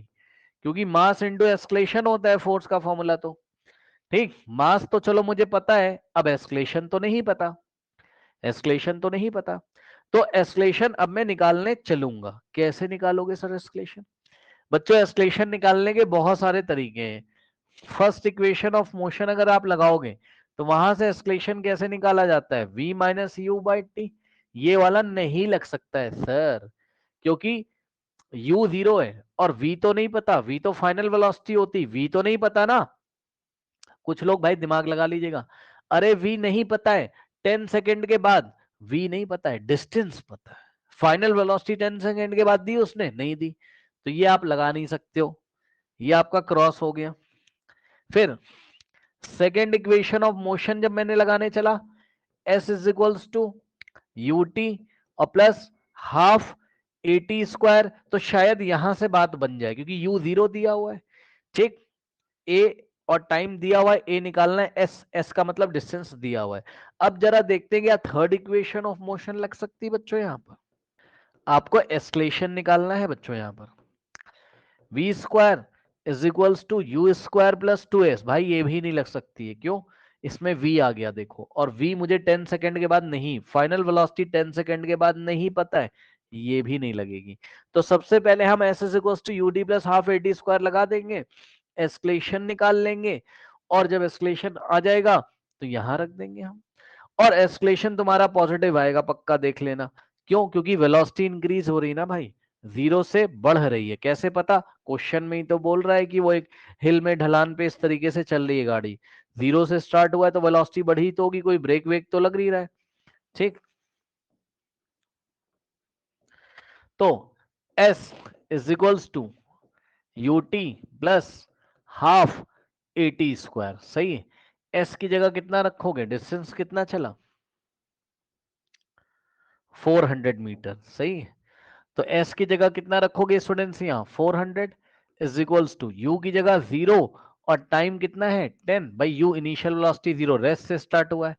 क्योंकि मास इंटू एस्केलेशन होता है फोर्स का फॉर्मूला। तो ठीक, मास तो चलो मुझे पता है, अब एस्केलेशन तो नहीं पता, एस्केलेशन तो नहीं पता। तो एस्केलेशन अब मैं निकालने चलूंगा। कैसे निकालोगे सर एस्केलेशन? बच्चों एस्केलेशन निकालने के बहुत सारे तरीके हैं। फर्स्ट इक्वेशन ऑफ मोशन अगर आप लगाओगे तो वहां से एस्केलेशन कैसे निकाला जाता है? v minus U by T. ये वाला नहीं लग सकता है सर, क्योंकि u जीरो है और v तो नहीं पता, v तो फाइनल वेलोसिटी होती, v तो नहीं पता ना। कुछ लोग भाई दिमाग लगा लीजिएगा, अरे v नहीं पता है, 10 सेकेंड के बाद v नहीं पता है, डिस्टेंस पता है। फाइनल वेलोसिटी 10 सेकेंड के बाद दी उसने? नहीं दी। तो ये आप लगा नहीं सकते हो, ये आपका क्रॉस हो गया। फिर सेकेंड इक्वेशन ऑफ मोशन जब मैंने लगाने चला, s is equals to you T और plus half A T square, तो शायद यहां से बात बन जाए, क्योंकि u जीरो दिया हुआ है, ठीक, ए और टाइम दिया हुआ है, ए निकालना है, एस, एस का मतलब डिस्टेंस दिया हुआ है। अब जरा देखते हैं क्या थर्ड इक्वेशन ऑफ मोशन लग सकती है बच्चों। यहां पर आपको एस्केलेशन निकालना है बच्चों। यहां पर v square is equals to u square plus 2s। भाई ये भी नहीं लग सकती है, क्यों? इसमें v आ गया देखो, और v मुझे 10 सेकंड के बाद नहीं, फाइनल वेलोसिटी 10 सेकंड के बाद नहीं पता है, ये भी नहीं लगेगी। तो सबसे पहले हम s is equals to u d plus half A T square लगा देंगे, एस्केलेशन निकाल लेंगे, और जब एस्केलेशन आ जाएगा तो यहां रख देंगे हम। और एस्केलेशन तुम्हारा पॉजिटिव आएगा पक्का, देख लेना। क्यों? क्योंकि वेलोसिटी इंक्रीज हो रही है ना भाई, जीरो से बढ़ रही है। कैसे पता? क्वेश्चन में ही तो बोल रहा है कि वो एक हिल में ढलान पे इस तरीके से चल रही है गाड़ी, जीरो से स्टार्ट हुआ है तो वेलोसिटी बढ़ी तो होगी, कोई ब्रेक वेक तो लग रही रहा है, ठीक। तो s is equals to you t plus half A T square, सही है। एस की जगह कितना रखोगे? डिस्टेंस कितना चला? 400 मीटर, सही है। तो एस की जगह कितना रखोगे स्टूडेंट्स? यहाँ 400 इज इक्वल्स टू यू की जगह 0 और टाइम कितना है 10 भाई, यू इनिशियल वेलोसिटी 0, रेस्ट से स्टार्ट हुआ है,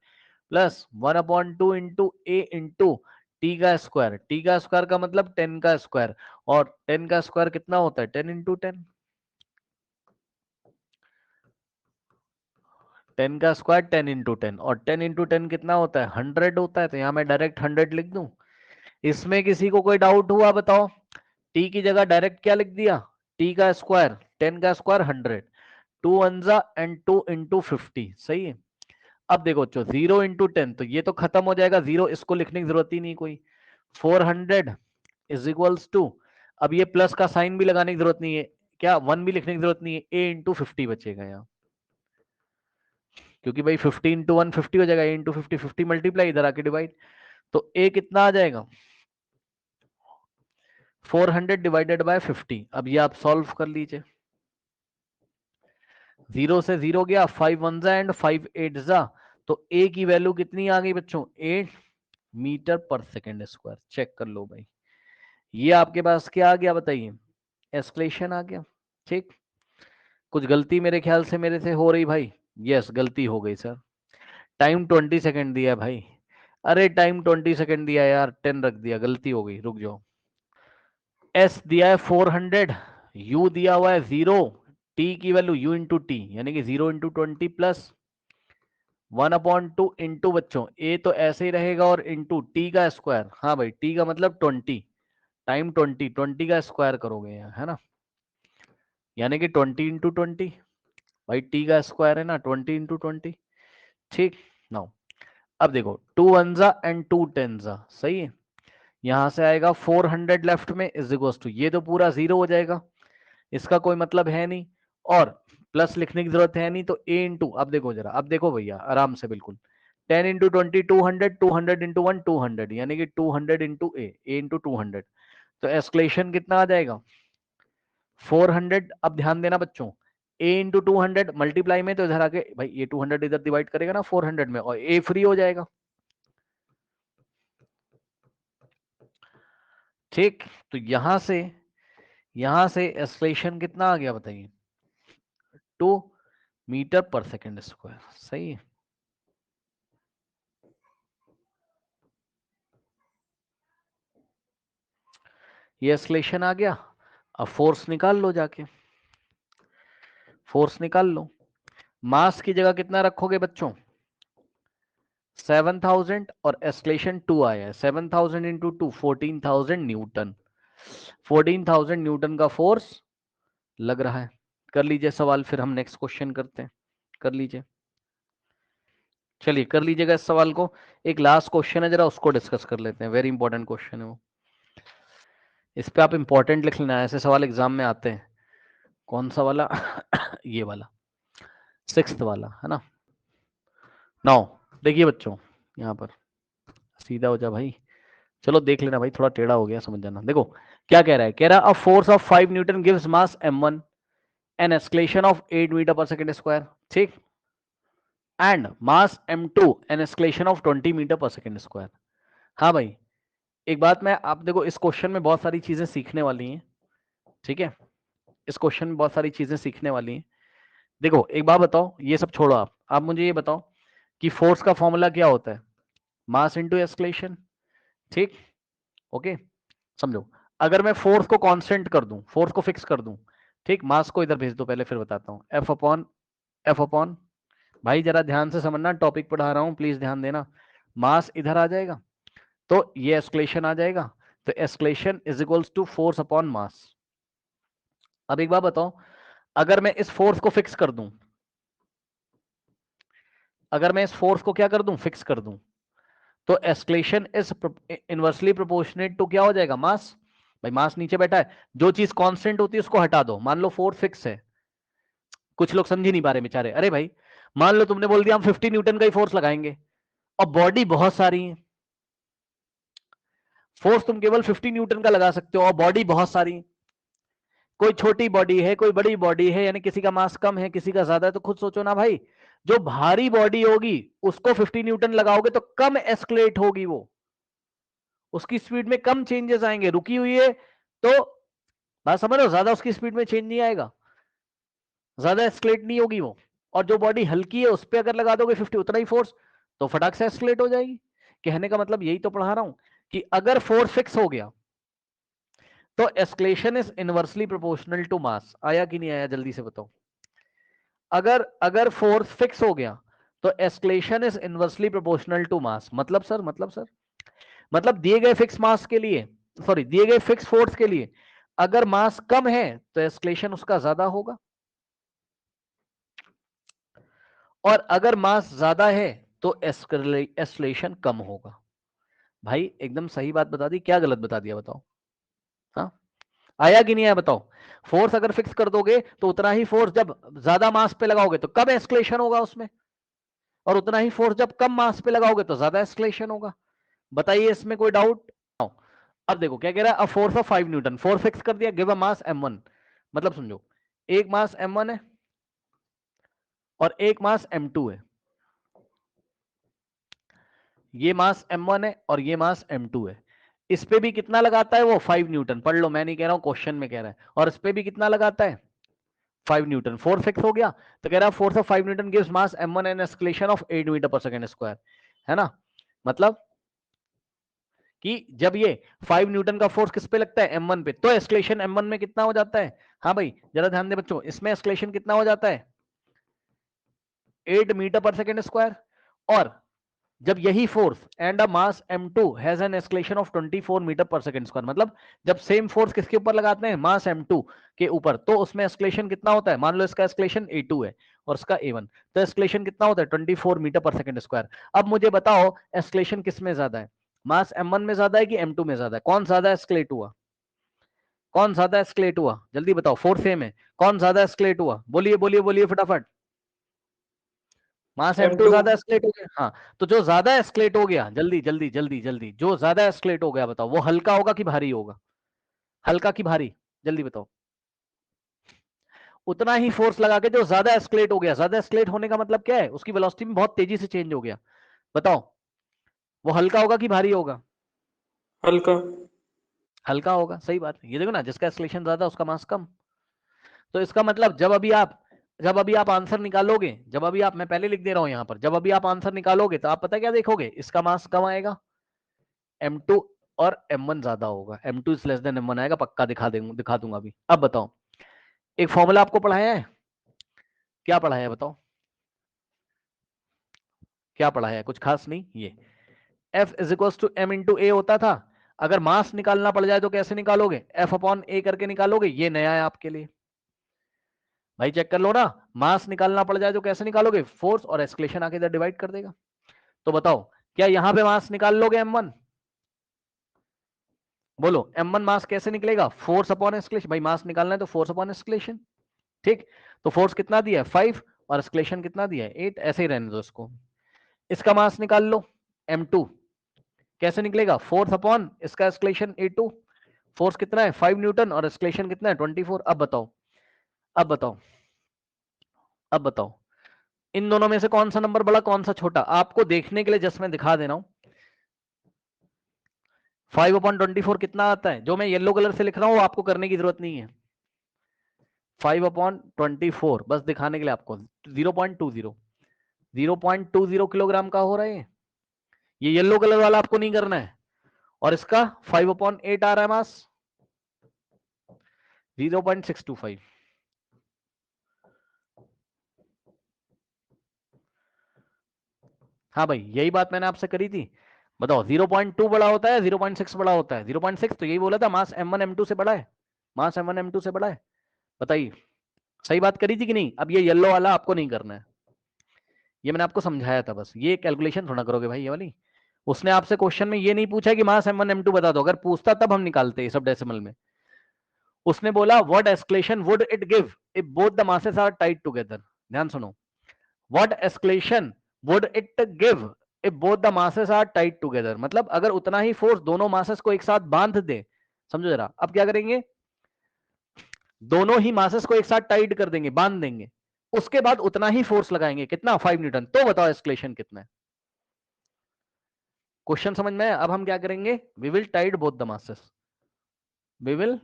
प्लस 1/2 इंटू ए इंटू टी का स्क्वायर, टी का स्क्वायर का मतलब 10 का स्क्वायर, और 10 का स्क्वायर कितना होता है 10 इंटू 10, 10 का स्क्वायर 10 इंटू 10, और 10 इंटू 10 कितना होता है 100 होता है, तो यहाँ मैं डायरेक्ट 100 लिख दूं। इसमें किसी को कोई डाउट हुआ बताओ? टी की जगह डायरेक्ट क्या लिख दिया, टी का स्क्वायर 10 का स्क्वायर 100, 2 1 एंड 2 इंटू 50, सही है। अब देखो बच्चों 0 इंटू 10 तो ये तो खत्म हो जाएगा, जीरो इसको लिखने की जरूरत ही नहीं कोई, 400 इज इक्वल्स टू, अब ये प्लस का साइन भी लगाने की जरूरत नहीं है, क्या 1 भी लिखने की जरूरत नहीं है, ए इंटू 50 बचेगा यहाँ, क्योंकि भाई 50 इंटू 1 50 हो जाएगा, ए इंटू 50 50 मल्टीप्लाई इधर आके डिवाइड, तो ए कितना आ जाएगा 400 डिवाइडेड बाय 50। अब ये आप सॉल्व कर लीजिए, 0 से 0 गया, 5 1 जा एंड 5 8 जा, तो ए की वैल्यू कितनी आ गई बच्चों 8 metre per second square. Check कर लो भाई, ये आपके पास क्या आ गया बताइए, एस्केलेशन आ गया। ठीक, कुछ गलती मेरे ख्याल से मेरे से हो रही भाई, यस गलती हो गई सर, टाइम 20 सेकंड दिया भाई, अरे टाइम 20 सेकंड दिया यार, 10 रख दिया, गलती हो गई, रुक जाओ। एस दिया है 400, यू दिया हुआ है 0, टी की वैल्यू यू इंटू टी यानी कि 0 इंटू 20 प्लस 1/2 इंटू बच्चों ए तो ऐसे ही रहेगा, और इंटू टी का स्क्वायर, हाँ भाई टी का मतलब 20, टाइम 20, 20 का स्क्वायर करोगे यहाँ है ना, यानी कि 20 इंटू 20, भाई टी का स्क्वायर है ना 20 इंटू 20। ठीक, नाउ अब देखो 2 1 जा एंड 2 10 जा, सही है, यहां से आएगा 400 लेफ्ट में इज इक्वल टू, ये तो पूरा जीरो हो जाएगा, इसका कोई मतलब है नहीं, और प्लस लिखने की जरूरत है नहीं, तो ए इंटू, अब देखो जरा, अब देखो भैया आराम से बिल्कुल, 10 इंटू 20 200, 200 इंटू 1 200, यानी कि 200 इंटू ए इंटू 200, तो एस्केलेशन कितना आ जाएगा 400। अब ध्यान देना बच्चों, ए इंटू 200 मल्टीप्लाई में, तो इधर आके भाई ये 200 इधर डिवाइड करेगा ना 400 में, और ए फ्री हो जाएगा। ठीक, तो यहां से एस्केलेशन कितना आ गया बताइए 2 मीटर पर सेकेंड स्क्वायर, सही है। ये एस्केलेशन आ गया, अब फोर्स निकाल लो जाके, फोर्स निकाल लो, मास की जगह कितना रखोगे बच्चों 7000, और एस्केलेशन 2 आया है, 7000 इंटू 2 14,000 न्यूटन, 14,000 न्यूटन का फोर्स लग रहा है। कर लीजिए सवाल, फिर हम नेक्स्ट क्वेश्चन करते हैं, कर लीजिए, चलिए कर लीजिएगा इस सवाल को। एक लास्ट क्वेश्चन है, जरा उसको डिस्कस कर लेते हैं, वेरी इंपॉर्टेंट क्वेश्चन है वो, इस पे आप इंपॉर्टेंट लिख लेना, ऐसे सवाल एग्जाम में आते हैं। कौन सा वाला ये वाला 6th वाला है ना। नाउ देखिए बच्चों, यहाँ पर सीधा हो जा भाई, चलो देख लेना भाई, थोड़ा टेढ़ा हो गया समझ जाना। देखो क्या कह रहा है, कह रहा है a force of 5 newton gives mass m1 an acceleration of 8 metre per second square, ठीक, and mass m2 an acceleration of 20 metre per second square. हाँ भाई, एक बात मैं, आप देखो इस क्वेश्चन में बहुत सारी चीजें सीखने वाली हैं, ठीक है, इस क्वेश्चन में बहुत सारी चीजें सीखने वाली हैं। देखो एक बात बताओ, ये सब छोड़ो, आप मुझे ये बताओ कि फोर्स का फॉर्मूला क्या होता है, मास इंटू एस्केलेशन, ठीक, ओके, समझो। अगर मैं फोर्स को कांस्टेंट कर दूं, फोर्स को फिक्स कर दूं, ठीक, मास को इधर भेज दो पहले, फिर बताता हूं, एफ अपॉन, भाई जरा ध्यान से समझना, टॉपिक पढ़ा रहा हूं प्लीज ध्यान देना, मास इधर आ जाएगा, तो ये एस्केलेशन आ जाएगा, तो acceleration is equals to force upon mass. अब एक बात बताओ, अगर मैं इस फोर्स को फिक्स कर दूं, अगर मैं इस फोर्स को क्या कर दूं फिक्स कर दूं, तो acceleration is inversely proportionate to क्या हो जाएगा मास। भाई मास नीचे बैठा है, जो चीज कांस्टेंट होती है उसको हटा दो, मान लो फोर्स फिक्स है, कुछ लोग समझ ही नहीं पा रहे बेचारे, अरे भाई मान लो तुमने बोल दिया हम 50 न्यूटन का ही फोर्स लगाएंगे, और बॉडी बहुत सारी है, फोर्स तुम केवल 50 न्यूटन का लगा सकते हो और बॉडी बहुत सारी, कोई छोटी बॉडी है कोई बड़ी बॉडी है, यानी किसी का मास कम है किसी का ज्यादा है, तो खुद सोचो ना भाई, जो भारी बॉडी होगी उसको 50 न्यूटन लगाओगे तो कम एस्केलेट होगी वो, उसकी स्पीड में कम चेंजेस आएंगे, रुकी हुई है तो बात समझ लो, ज्यादा उसकी स्पीड में चेंज नहीं आएगा। ज्यादा एस्केलेट नहीं होगी वो। और जो बॉडी हल्की है उस पर अगर लगा दोगे 50 उतना ही फोर्स, तो फटाक से एस्केलेट हो जाएगी। कहने का मतलब यही तो पढ़ा रहा हूं कि अगर फोर्स फिक्स हो गया तो acceleration is inversely proportional to mass. आया कि नहीं आया जल्दी से बताओ। अगर अगर फोर्स फिक्स हो गया तो acceleration is inversely proportional to mass. मतलब सर, मतलब दिए गए फिक्स मास के लिए, सॉरी दिए गए फिक्स फोर्स के लिए अगर मास कम है तो एस्केलेशन उसका ज्यादा होगा, और अगर मास ज्यादा है तो एस्केलेशन कम होगा। भाई एकदम सही बात बता दी, क्या गलत बता दिया बताओ। हाँ, आया कि नहीं आया बताओ। फोर्स अगर फिक्स कर दोगे तो उतना ही फोर्स जब ज्यादा मास पे लगाओगे तो कम एस्केलेशन होगा उसमें, और उतना ही फोर्स जब कम मास पे लगाओगे तो ज्यादा एस्केलेशन होगा। बताइए इसमें कोई डाउट। अब देखो क्या कह रहा है, a force of 5 Newton, force fix कर दिया, गिव अ मास m1। मतलब समझो, एक मास m1 है और एक मास m2 है। ये मास m1 है और ये मास m2 है। इस पे भी कितना लगाता है वो 5 न्यूटन, पढ़ लो, मैं नहीं कह रहा हूं, क्वेश्चन में कह रहा है। और इस पे भी कितना लगाता है 5 न्यूटन। फोर्स फिक्स हो गया तो कह रहा है force of 5 newton gives mass m1 and acceleration of 8 metre per second square, है ना। मतलब कि जब ये 5 न्यूटन का फोर्स किस पे लगता है m1 पे, तो एस्केलेशन m1 में कितना हो जाता है। हाँ भाई जरा ध्यान दे बच्चों, इसमें एस्केलेशन कितना हो जाता है 8 मीटर पर सेकंड स्क्वायर। और जब यही force and a mass m2 has an acceleration of 24 metre per second square, मतलब जब सेम फोर्स किसके ऊपर लगाते हैं मास m2 के ऊपर, तो उसमें एस्केलेशन कितना होता है। मान लो इसका एस्केलेशन a2 है और इसका a1, तो एस्केलेशन कितना होता है 24 मीटर पर सेकंड स्क्वायर। अब मुझे बताओ एस्केलेशन किस में ज्यादा है, मास m1 में ज्यादा है कि m2 में ज्यादा है, कौन ज्यादा एस्केलेट हुआ, कौन ज्यादा एस्केलेट हुआ, जल्दी बताओ। फोर्स सेम है, कौन ज्यादा एस्केलेट हुआ, बोलिए बोलिए बोलिए फटाफट। मास m2 M2। ज्यादा एस्केलेट हो गया, हाँ। तो जो ज्यादा एस्केलेट हो गया, जल्दी जल्दी जल्दी जल्दी, जो ज्यादा एस्केलेट हो गया बताओ वो हल्का होगा कि भारी होगा, हल्का कि भारी, जल्दी बताओ। उतना ही फोर्स लगा के जो ज्यादा एस्केलेट हो गया, ज्यादा एस्केलेट होने का मतलब क्या है, उसकी वेलोसिटी में बहुत तेजी से चेंज हो गया, बताओ वो हल्का होगा कि भारी होगा। हल्का। हल्का होगा, सही बात है। ये देखो ना, जिसका एस्केलेशन ज्यादा उसका मास कम। तो इसका मतलब जब अभी आप आंसर निकालोगे, जब अभी आप, मैं पहले लिख दे रहा हूं यहां पर, जब अभी आप आंसर निकालोगे तो आप पता क्या देखोगे, इसका मास कम आएगा m2 और m1 ज्यादा होगा, m2 is less than m1 आएगा, पक्का दिखा दूंगा अभी। अब बताओ, एक फॉर्मूला आपको पढ़ाया है, क्या पढ़ाया है बताओ, क्या पढ़ाया है, कुछ खास नहीं। ये F is equal to m into A होता था। अगर मास निकालना पड़ जाए तो कैसे निकालोगे, F अपॉन ए करके निकालोगे, ये नया है आपके लिए भाई, चेक कर लो ना। मास निकालना पड़ जाए तो कैसे निकालोगे, फोर्स और एस्केलेशन आके इधर डिवाइड कर देगा। तो बताओ क्या यहां पे मास निकाल लोगे m1, बोलो m1 मास कैसे निकलेगा, फोर्स अपॉन एस्केलेशन। भाई मास निकालना है तो फोर्स अपॉन एस्केलेशन, ठीक। तो फोर्स कितना दिया है 5 और एस्केलेशन कितना दिया है 8, ऐसे ही रहने दो इसको। इसका मास निकाल लो m2, कैसे निकलेगा, फोर्स अपॉन इसका एस्केलेशन a2। फोर्स कितना है 5 न्यूटन और एस्केलेशन कितना है 24। अब बताओ, अब बताओ, अब बताओ, इन दोनों में से कौन सा नंबर बड़ा कौन सा छोटा, आपको देखने के लिए जस्ट मैं दिखा दे रहा हूं। 5/24 कितना आता है, जो मैं येलो कलर से लिख रहा हूं वो आपको करने की जरूरत नहीं है। 5/24 बस दिखाने के लिए आपको 0.20, 0.20 किलोग्राम का हो रहा है ये येलो कलर वाला आपको नहीं करना है। और इसका 5/8 आ रहा है मास 0.625। हाँ भाई यही बात मैंने आपसे करी थी। बताओ 0.2 बड़ा होता है 0.6 बड़ा होता है, 0.6 तो यही बोला था, मास m1 m2 से बड़ा है, मास m1 m2 से बड़ा है। बताइए सही बात करी थी कि नहीं। अब ये येलो वाला आपको नहीं करना है, ये मैंने आपको समझाया था, बस ये कैलकुलेशन थोड़ा करोगे भाई ये वाली। उसने आपसे क्वेश्चन में ये नहीं पूछा कि मास m1 m2 बता दो, अगर पूछता तब हम निकालते सब डेसिमल में। उसने बोला what acceleration would it give if both the masses are tied together. ध्यान सुनो, what acceleration would it give if both the masses are tied together, मतलब अगर उतना ही फोर्स दोनों मासेस को एक साथ बांध दे। समझो जरा, अब क्या करेंगे, दोनों ही मासेस को एक साथ टाइट कर देंगे, बांध देंगे, उसके बाद उतना ही फोर्स लगाएंगे, कितना 5 न्यूटन, तो बताओ एस्केलेशन कितना है। क्वेश्चन समझ में आया। अब हम क्या करेंगे, we will tied both the masses, we will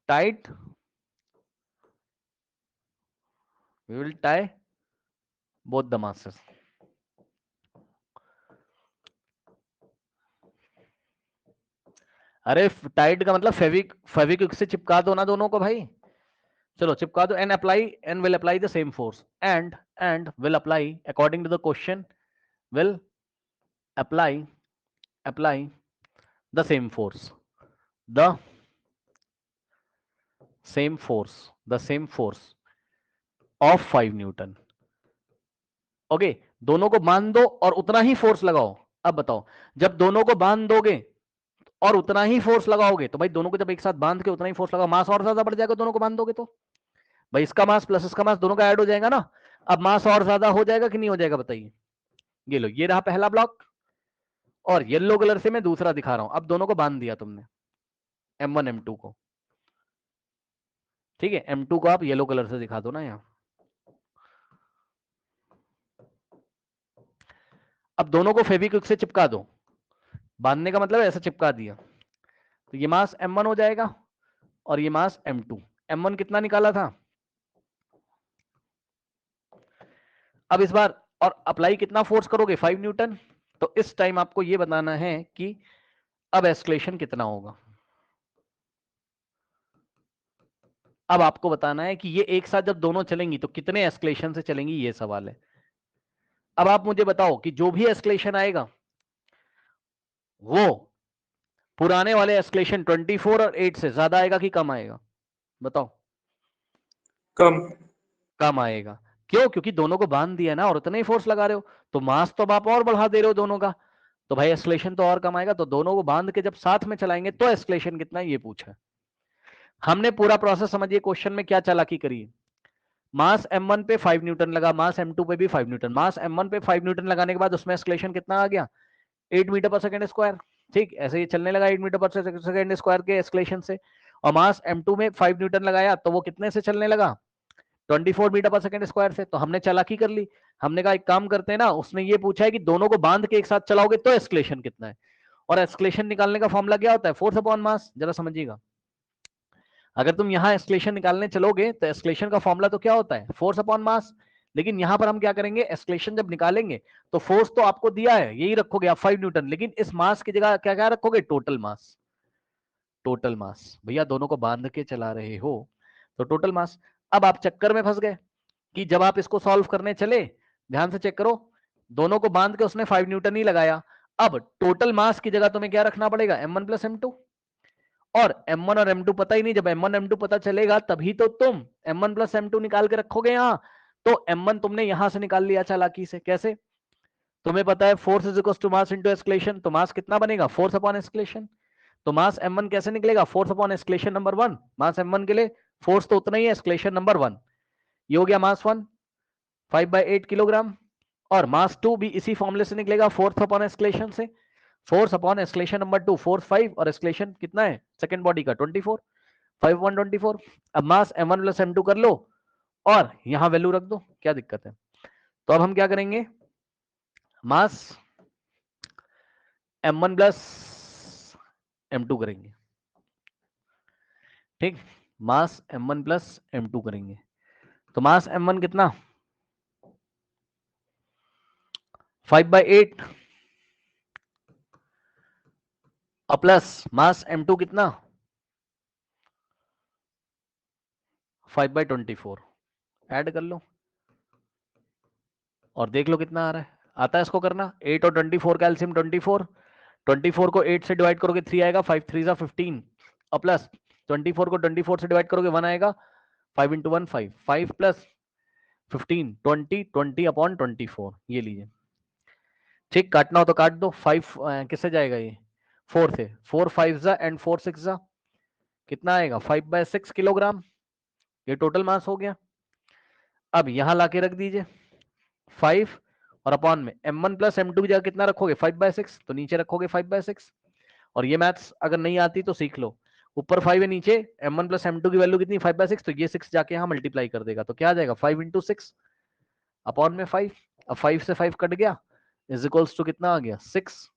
tight, we will tie both the masses. अरे टाइट का मतलब फेविक्विक से चिपका दो ना दोनों को भाई, चलो चिपका दो, and will apply the same force, and will apply according to the question, will apply the same force, the same force of 5 newton. Okay, दोनों को बांध दो और उतना ही फोर्स लगाओ। अब बताओ, जब दोनों को बांध दोगे और उतना ही फोर्स लगाओगे तो भाई दोनों को जब एक साथ बांध के उतना ही फोर्स लगाओ, मास और ज्यादा बढ़ जाएगा दोनों को बांध दोगे तो भाई, इसका मास प्लस इसका मास दोनों का ऐड हो जाएगा ना। अब मास और ज्यादा हो जाएगा कि नहीं हो जाएगा बताइए। ये लो, ये रहा पहला ब्लॉक, और येलो कलर से मैं दूसरा दिखा रहा हूं। अब दोनों को बांध दिया तुमने, M1 M2 को, ठीक है। M2 को आप येलो कलर से दिखा दो ना यहां। अब दोनों को फेविक्विक से चिपका दो, बांधने का मतलब ऐसा चिपका दिया, तो ये मास M1 हो जाएगा और ये मास M2। M1 कितना निकाला था, अब इस बार और अप्लाई कितना फोर्स करोगे, 5 न्यूटन। तो इस टाइम आपको ये बताना है कि अब एस्केलेशन कितना होगा। अब आपको बताना है कि ये एक साथ जब दोनों चलेंगी तो कितने एस्केलेशन से चलेंगी, ये सवाल है। अब आप मुझे बताओ कि जो भी एस्केलेशन आएगा वो पुराने वाले एस्केलेशन 24 और 8 से ज्यादा आएगा कि कम आएगा, बताओ। कम आएगा। क्यों, क्योंकि दोनों को बांध दिया ना और उतना ही फोर्स लगा रहे हो, तो मास तो आप और बढ़ा दे रहे हो दोनों का, तो भाई एस्केलेशन तो और कम आएगा। तो दोनों को बांध के जब साथ में चलाएंगे तो एस्केलेशन कितना है, ये पूछा। हमने पूरा प्रोसेस समझिए, क्वेश्चन में क्या चालाकी करी। मास M1 पे 5 न्यूटन लगा, मास M2 पे भी 5 न्यूटन। मास M1 पे 5 न्यूटन लगाने के बाद उसमें एस्केलेशन कितना आ गया, 8 मीटर पर सेकंड स्क्वायर। ठीक, ऐसे ये चलने लगा 8 मीटर पर सेकंड स्क्वायर के एस्केलेशन से। और मास M2 में 5 न्यूटन लगाया तो वो कितने से चलने लगा, 24 मीटर पर सेकंड स्क्वायर से। तो हमने चालाकी कर ली, हमने कहा एक काम करते हैं ना, उसने ये पूछा है कि दोनों को बांध के एक साथ चलाओगे तो एस्केलेशन कितना है, और एस्केलेशन निकालने का फॉर्मूला क्या होता है, फोर्स अपॉन मास। जरा समझिएगा, अगर तुम यहां एस्केलेशन निकालने चलोगे तो एस्केलेशन का फॉर्मूला तो क्या होता है, फोर्स अपॉन मास। लेकिन यहां पर हम क्या करेंगे, एस्केलेशन जब निकालेंगे तो फोर्स तो आपको दिया है, यही रखोगे आप 5 न्यूटन, लेकिन इस मास की जगह क्या क्या रखोगे, टोटल मास। टोटल मास भैया, दोनों को बांध के चला रहे हो तो टोटल मास। अब आप चक्कर में फंस गए कि जब आप इसको सॉल्व करने चले, ध्यान से चेक करो, दोनों को बांध के उसने 5 न्यूटन ही लगाया। अब टोटल मास की जगह तुम्हें क्या रखना पड़ेगा, M1 प्लस M2। और M1 और M2 पता ही नहीं, जब M1 M2 पता चलेगा तभी तो तुम M1 प्लस M2 निकाल के रखोगे यहां। तो M1 तुमने यहां से निकाल लिया चालाकी से, कैसे, तुम्हें पता है force is equal to mass into acceleration, तो मास कितना बनेगा, फोर्स अपॉन एस्केलेशन। तो मास M1 कैसे निकलेगा, फोर्स अपॉन एस्केलेशन नंबर 1। मास M1 के लिए फोर्स तो उतना ही है, एस्केलेशन नंबर 1। ये हो गया मास 1, 5/8 किलोग्राम। और मास 2 भी इसी फॉर्मूले से निकलेगा, फोर्स अपॉन एस्केलेशन से। Force upon escalation number 2 force 5, और एस्केलेशन कितना है सेकंड बॉडी का 24, 5/124। अब मास M1 प्लस M2 कर लो और यहां वैल्यू रख दो, क्या दिक्कत है। तो अब हम क्या करेंगे, मास M1 प्लस M2 करेंगे, ठीक, मास M1 प्लस M2 करेंगे। तो मास M1 कितना, 5/8, और प्लस मास M2 कितना, 5/24। ऐड कर लो और देख लो कितना आ रहा है। आता है इसको करना, 8 और 24 का एलसीएम 24, 24 को 8 से डिवाइड करोगे 3 आएगा, 5 3 जा 15, और प्लस 24 को 24 से डिवाइड करोगे 1 आएगा, 5 इंटू 1 5, 5 प्लस 15 20, 20 अपॉन 24, ये लीजिए। ठीक, काटना हो तो काट दो। 5 किससे जाएगा, ये 4 से, 4 5 जा एंड 4 6 जा, कितना आएगा 5/6 किलोग्राम। ये टोटल मास हो गया। अब यहां लाके रख दीजिए 5, और अपॉन में M1 प्लस M2 की जगह कितना रखोगे, 5/6, तो नीचे रखोगे 5/6। और ये मैथ्स अगर नहीं आती तो सीख लो, ऊपर 5 है, नीचे M1 प्लस M2 की वैल्यू कितनी 5/6, तो ये 6 जाके यहाँ मल्टीप्लाई कर देगा, तो क्या आ जाएगा 5 इंटू 6 अपॉन में 5। अब 5 से 5 कट गया, इज इक्वल्स टू कितना आ गया, 6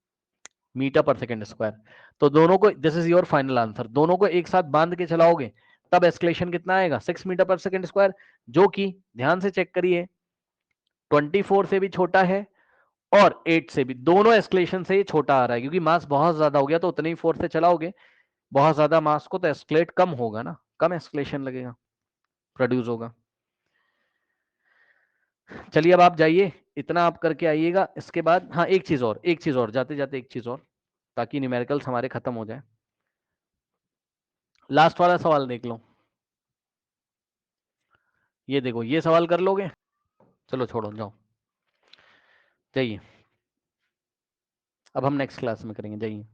मीटर पर सेकेंड स्क्वायर। तो दोनों को, this is your final answer, दोनों को एक साथ बांध के चलाओगे तब एस्केलेशन कितना आएगा 6 मीटर पर सेकेंड स्क्वायर, जो कि ध्यान से चेक करिए 24 से भी छोटा है और 8 से भी, दोनों एस्केलेशन से ये छोटा आ रहा है, क्योंकि मास बहुत ज्यादा हो गया तो उतने ही फोर्स से चलाओगे बहुत ज्यादा मास को, तो एस्केलेट कम होगा ना, कम एस्केलेशन लगेगा, प्रोड्यूस होगा। चलिए अब आप जाइए, इतना आप करके आइएगा। इसके बाद हाँ एक चीज और जाते जाते एक चीज और, ताकि न्यूमेरिकल्स हमारे खत्म हो जाए। लास्ट वाला सवाल देख लो, ये देखो, ये सवाल कर लोगे? चलो छोड़ो, जाओ जाइए, अब हम नेक्स्ट क्लास में करेंगे, जाइए।